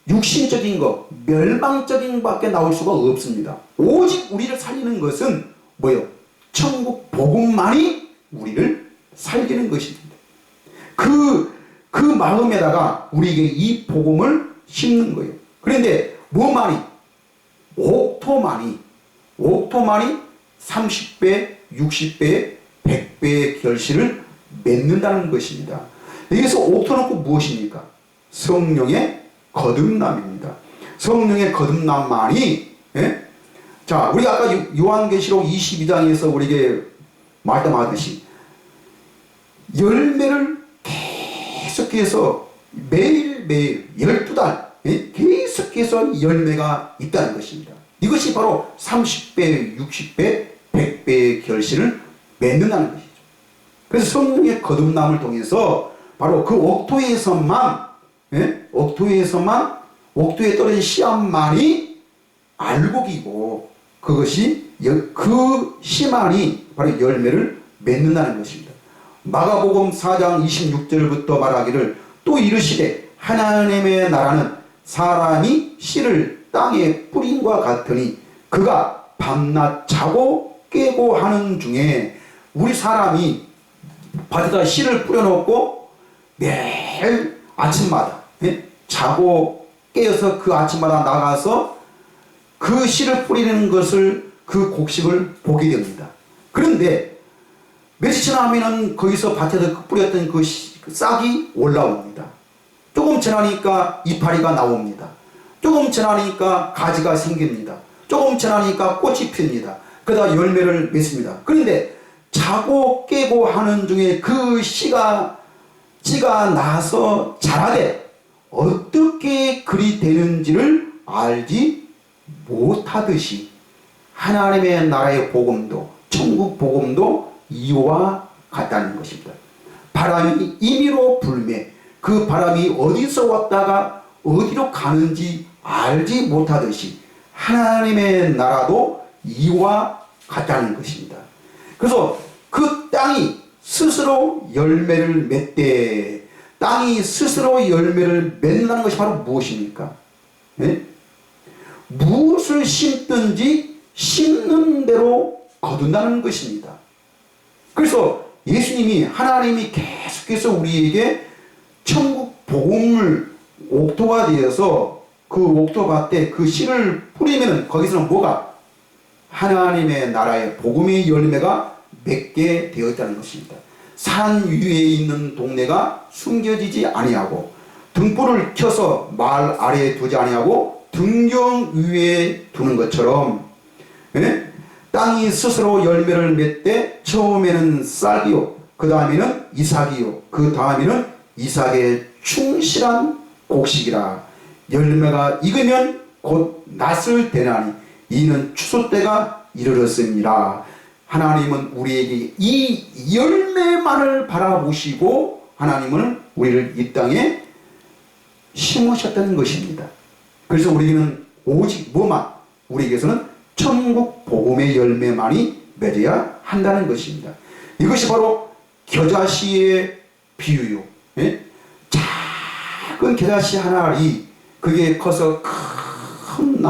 육신적인 것, 멸망적인 밖에 나올 수가 없습니다. 오직 우리를 살리는 것은 뭐요? 천국 복음만이 우리를 살리는 것입니다. 그 마음에다가 우리에게 이 복음을 심는 거예요. 그런데 뭐만이? 옥토만이 30배, 60배, 100배의 결실을 맺는다는 것입니다. 여기서 옥토는 꼭 무엇입니까? 성령의 거듭남입니다. 성령의 거듭남만이, 예? 자, 우리 아까 요한계시록 22장에서 우리에게 말씀하듯이 열매를 계속해서 매일매일 12달 계속해서 열매가 있다는 것입니다. 이것이 바로 30배, 60배, 100배의 결실을 맺는다는 것이죠. 그래서 성령의 거듭남을 통해서 바로 그 옥토에서만, 옥토에 떨어진 씨앗만이 알곡이고 그것이 그 씨만이 바로 열매를 맺는다는 것입니다. 마가복음 4장 26절부터 말하기를 또 이르시되 하나님의 나라는 사람이 씨를 땅에 뿌린과 같으니 그가 밤낮 자고 깨고 하는 중에 우리 사람이 밭에다 씨를 뿌려놓고 매일 아침마다 자고 깨어서 그 아침마다 나가서 그 씨를 뿌리는 것을 그 곡식을 보게 됩니다. 그런데 며칠 지나면은 거기서 밭에서 뿌렸던 그 싹이 올라옵니다. 조금 지나니까 이파리가 나옵니다. 조금 지나니까 가지가 생깁니다. 조금 지나니까 꽃이 핍니다. 그러다 열매를 맺습니다. 그런데 자고 깨고 하는 중에 그 씨가 나서 자라되 어떻게 그리 되는지를 알지 못하듯이 하나님의 나라의 복음도 천국 복음도 이와 같다는 것입니다. 바람이 임의로 불매 그 바람이 어디서 왔다가 어디로 가는지 알지 못하듯이 하나님의 나라도 이와 같다는 것입니다. 그래서 그 땅이 스스로 열매를 맺되 땅이 스스로 열매를 맺는다는 것이 바로 무엇입니까? 네? 무엇을 심든지 심는 대로 거둔다는 것입니다. 그래서 예수님이 하나님이 계속해서 우리에게 천국 복음을 옥토가 되어서 그 옥토밭에 그 씨를 뿌리면 거기서는 뭐가? 하나님의 나라의 복음의 열매가 맺게 되어 있다는 것입니다. 산 위에 있는 동네가 숨겨지지 아니하고 등불을 켜서 말 아래에 두지 아니하고 등경 위에 두는 것처럼 예? 땅이 스스로 열매를 맺되 처음에는 쌀이요 그 다음에는 이삭이요 그 다음에는 이삭의 충실한 곡식이라 열매가 익으면 곧 낫을 대나니 이는 추수 때가 이르렀습니다. 하나님은 우리에게 이 열매만을 바라보시고 하나님은 우리를 이 땅에 심으셨다는 것입니다. 그래서 우리는 오직 뭐만? 우리에게서는 천국 복음의 열매만이 맺어야 한다는 것입니다. 이것이 바로 겨자씨의 비유요. 예? 작은 겨자씨 한 알이 그게 커서 큰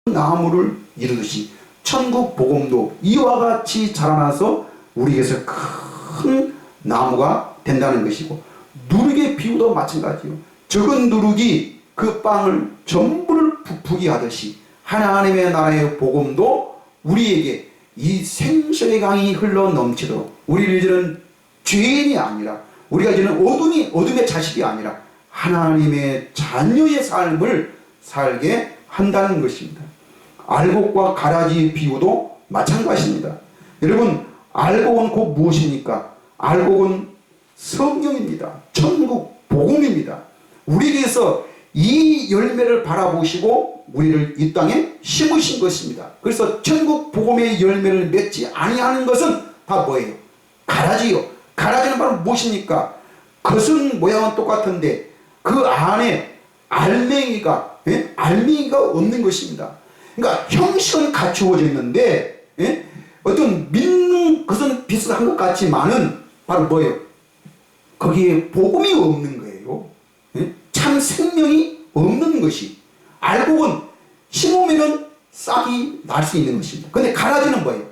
나무를 이루듯이 천국 복음도 이와 같이 자라나서 우리에게서 큰 나무가 된다는 것이고 누룩의 비유도 마찬가지요. 적은 누룩이 그 빵을 전부를 부풀게 하듯이 하나님의 나라의 복음도 우리에게 이 생수의 강이 흘러 넘치도록 우리를 이제는 죄인이 아니라 우리가 이제는 어둠의 자식이 아니라 하나님의 자녀의 삶을 살게 한다는 것입니다. 알곡과 가라지의 비유도 마찬가지입니다. 여러분 알곡은 곧 무엇입니까? 알곡은 성령입니다. 천국 복음입니다. 우리에게서 이 열매를 바라보시고 우리를 이 땅에 심으신 것입니다. 그래서 천국 복음의 열매를 맺지 아니하는 것은 다 뭐예요? 가라지요. 가라지는 바로 무엇입니까? 겉은 모양은 똑같은데 그 안에 알맹이가 없는 것입니다. 그러니까 형식은 갖추어져 있는데 어떤 믿는 것은 비슷한 것 같지만은 바로 뭐예요? 거기에 복음이 없는 거예요. 참 생명이 없는 것이. 알곡은 심으면은 싹이 날 수 있는 것입니다. 근데 가라지는 뭐예요?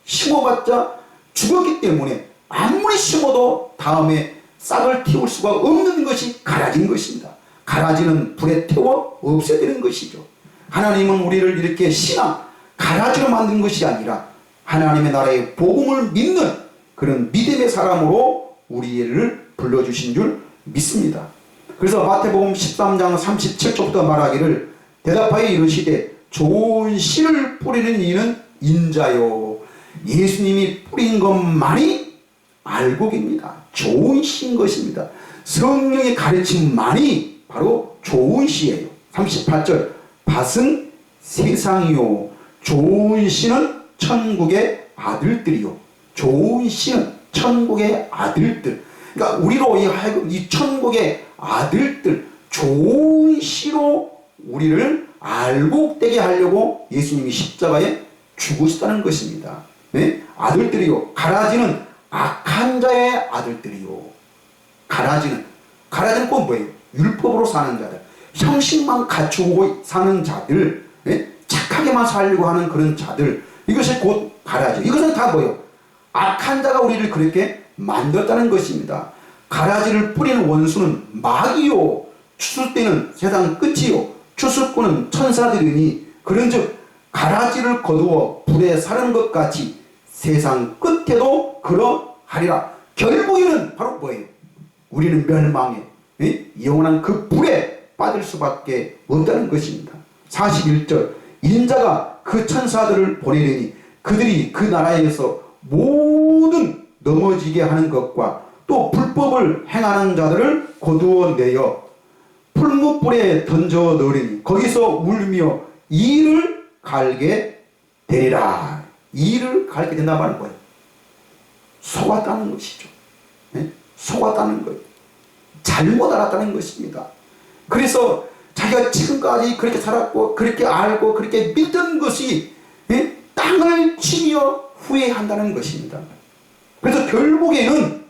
심어봤자 죽었기 때문에 아무리 심어도 다음에 싹을 틔울 수가 없는 것이 가라지인 것입니다. 가라지는 불에 태워 없애야 되는 것이죠. 하나님은 우리를 이렇게 신앙, 가라지로 만든 것이 아니라 하나님의 나라의 복음을 믿는 그런 믿음의 사람으로 우리를 불러주신 줄 믿습니다. 그래서 마태복음 13장 37절부터 말하기를 대답하여 이르시되 좋은 씨를 뿌리는 이는 인자요. 예수님이 뿌린 것만이 알곡입니다. 좋은 씨인 것입니다. 성령의 가르침만이 바로 좋은 씨예요. 38절 밭은 세상이요 좋은 씨는 천국의 아들들이요. 좋은 씨는 천국의 아들들. 그러니까 우리로 하여금 이 천국의 아들들 좋은 씨로 우리를 알곡되게 하려고 예수님이 십자가에 죽으셨다는 것입니다. 네? 아들들이요. 가라지는 악한 자의 아들들이요. 가라지는 꼭 뭐예요? 율법으로 사는 자들, 형식만 갖추고 사는 자들, 네? 착하게만 살려고 하는 그런 자들, 이것이 곧 가라지. 이것은 다 뭐예요? 악한 자가 우리를 그렇게 만들었다는 것입니다. 가라지를 뿌리는 원수는 마귀요, 추수 때는 세상 끝이요, 추수꾼은 천사들이니 그런즉 가라지를 거두어 불에 사는 것 같이 세상 끝에도 그러하리라. 결국에는 바로 뭐예요? 우리는 멸망에 영원한 그 불에 빠질 수밖에 없다는 것입니다. 41절 인자가 그 천사들을 보내려니 그들이 그 나라에서 모든 넘어지게 하는 것과 또 불법을 행하는 자들을 거두어내어 풀무불에 던져 넣으리니 거기서 울며 이를 갈게 되리라. 이를 갈게 된다는 말은 뭐예요? 속았다는 것이죠. 속았다는 거예요. 잘못 알았다는 것입니다. 그래서 자기가 지금까지 그렇게 살았고 그렇게 알고 그렇게 믿던 것이 땅을 치며 후회한다는 것입니다. 그래서 결국에는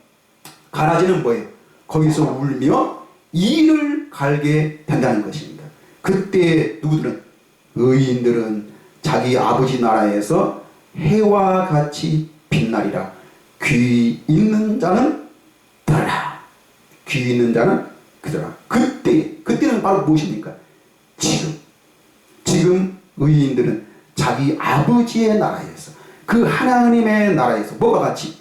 가라지는 뭐예요? 거기서 울며 이를 갈게 된다는 것입니다. 그때 누구들은, 의인들은 자기 아버지 나라에서 해와 같이 빛나리라. 귀 있는 자는 들으라. 귀 있는 자는 그들아. 그때는 바로 무엇입니까? 지금 의인들은 자기 아버지의 나라에서, 그 하나님의 나라에서 뭐가 같이?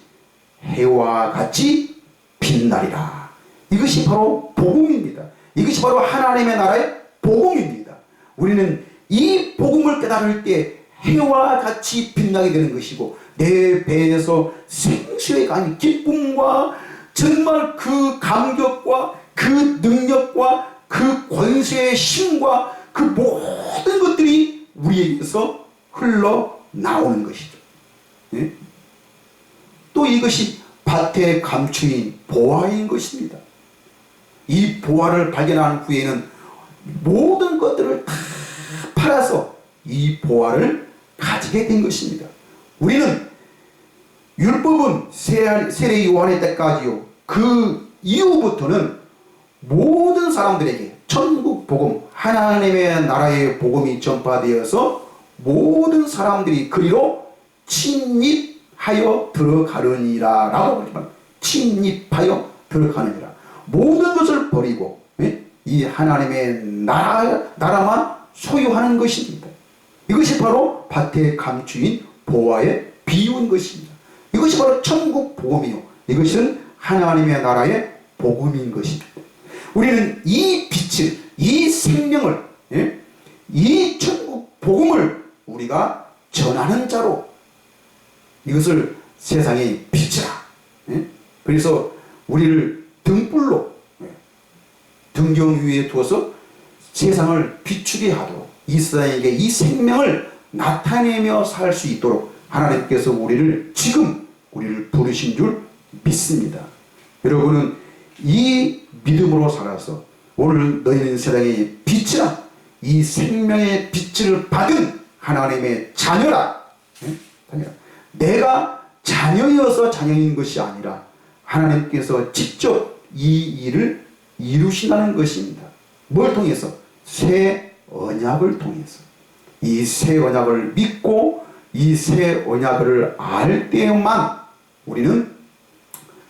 해와 같이 빛나리라. 이것이 바로 복음입니다. 이것이 바로 하나님의 나라의 복음입니다. 우리는 이 복음을 깨달을 때 해와 같이 빛나게 되는 것이고, 내 배에서 생수의 강이, 기쁨과 정말 그 감격과 그 능력과 그 권세의 힘과 그 모든 것들이 우리에게서 흘러나오는 것이죠. 예? 또 이것이 밭의 감추인 보화인 것입니다. 이 보화를 발견한 후에는 모든 것들을 다 팔아서 이 보화를 가지게 된 것입니다. 우리는 율법은 세례 요한의 때까지요, 그 이후부터는 모든 사람들에게 천국 복음, 하나님의 나라의 복음이 전파되어서 모든 사람들이 그리로 침입하여 들어가느니라 라고 하지만, 침입하여 들어가느니라. 모든 것을 버리고 이 하나님의 나라만 소유하는 것입니다. 이것이 바로 밭에 감추인 보화에 비유인 것입니다. 이것이 바로 천국 복음이요, 이것은 하나님의 나라의 복음인 것입니다. 우리는 이 빛을, 이 생명을, 이 천국 복음을 우리가 전하는 자로, 이것을 세상에 비치라. 그래서 우리를 등불로, 등경 위에 두어서 세상을 비추게 하도록, 이 세상에게 이 생명을 나타내며 살 수 있도록 하나님께서 우리를 부르신 줄 믿습니다. 여러분은 이 믿음으로 살아서 오늘 너희는 세상에 빛이라, 이 생명의 빛을 받은 하나님의 자녀라. 내가 자녀여서 자녀인 것이 아니라 하나님께서 직접 이 일을 이루신다는 것입니다. 뭘 통해서? 새 언약을 통해서. 이 새 언약을 믿고 이 새 언약을 알 때만 우리는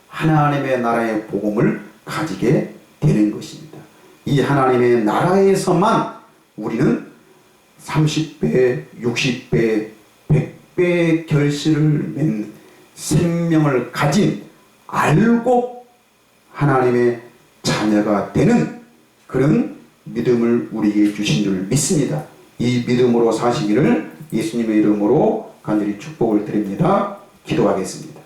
하나님의 나라의 복음을 가지게 되는 것입니다. 이 하나님의 나라에서만 우리는 30배, 60배, 100배의 결실을 맺는 생명을 가진, 알고 하나님의 자녀가 되는 그런 믿음을 우리에게 주신 줄 믿습니다. 이 믿음으로 사시기를 예수님의 이름으로 간절히 축복을 드립니다. 기도하겠습니다.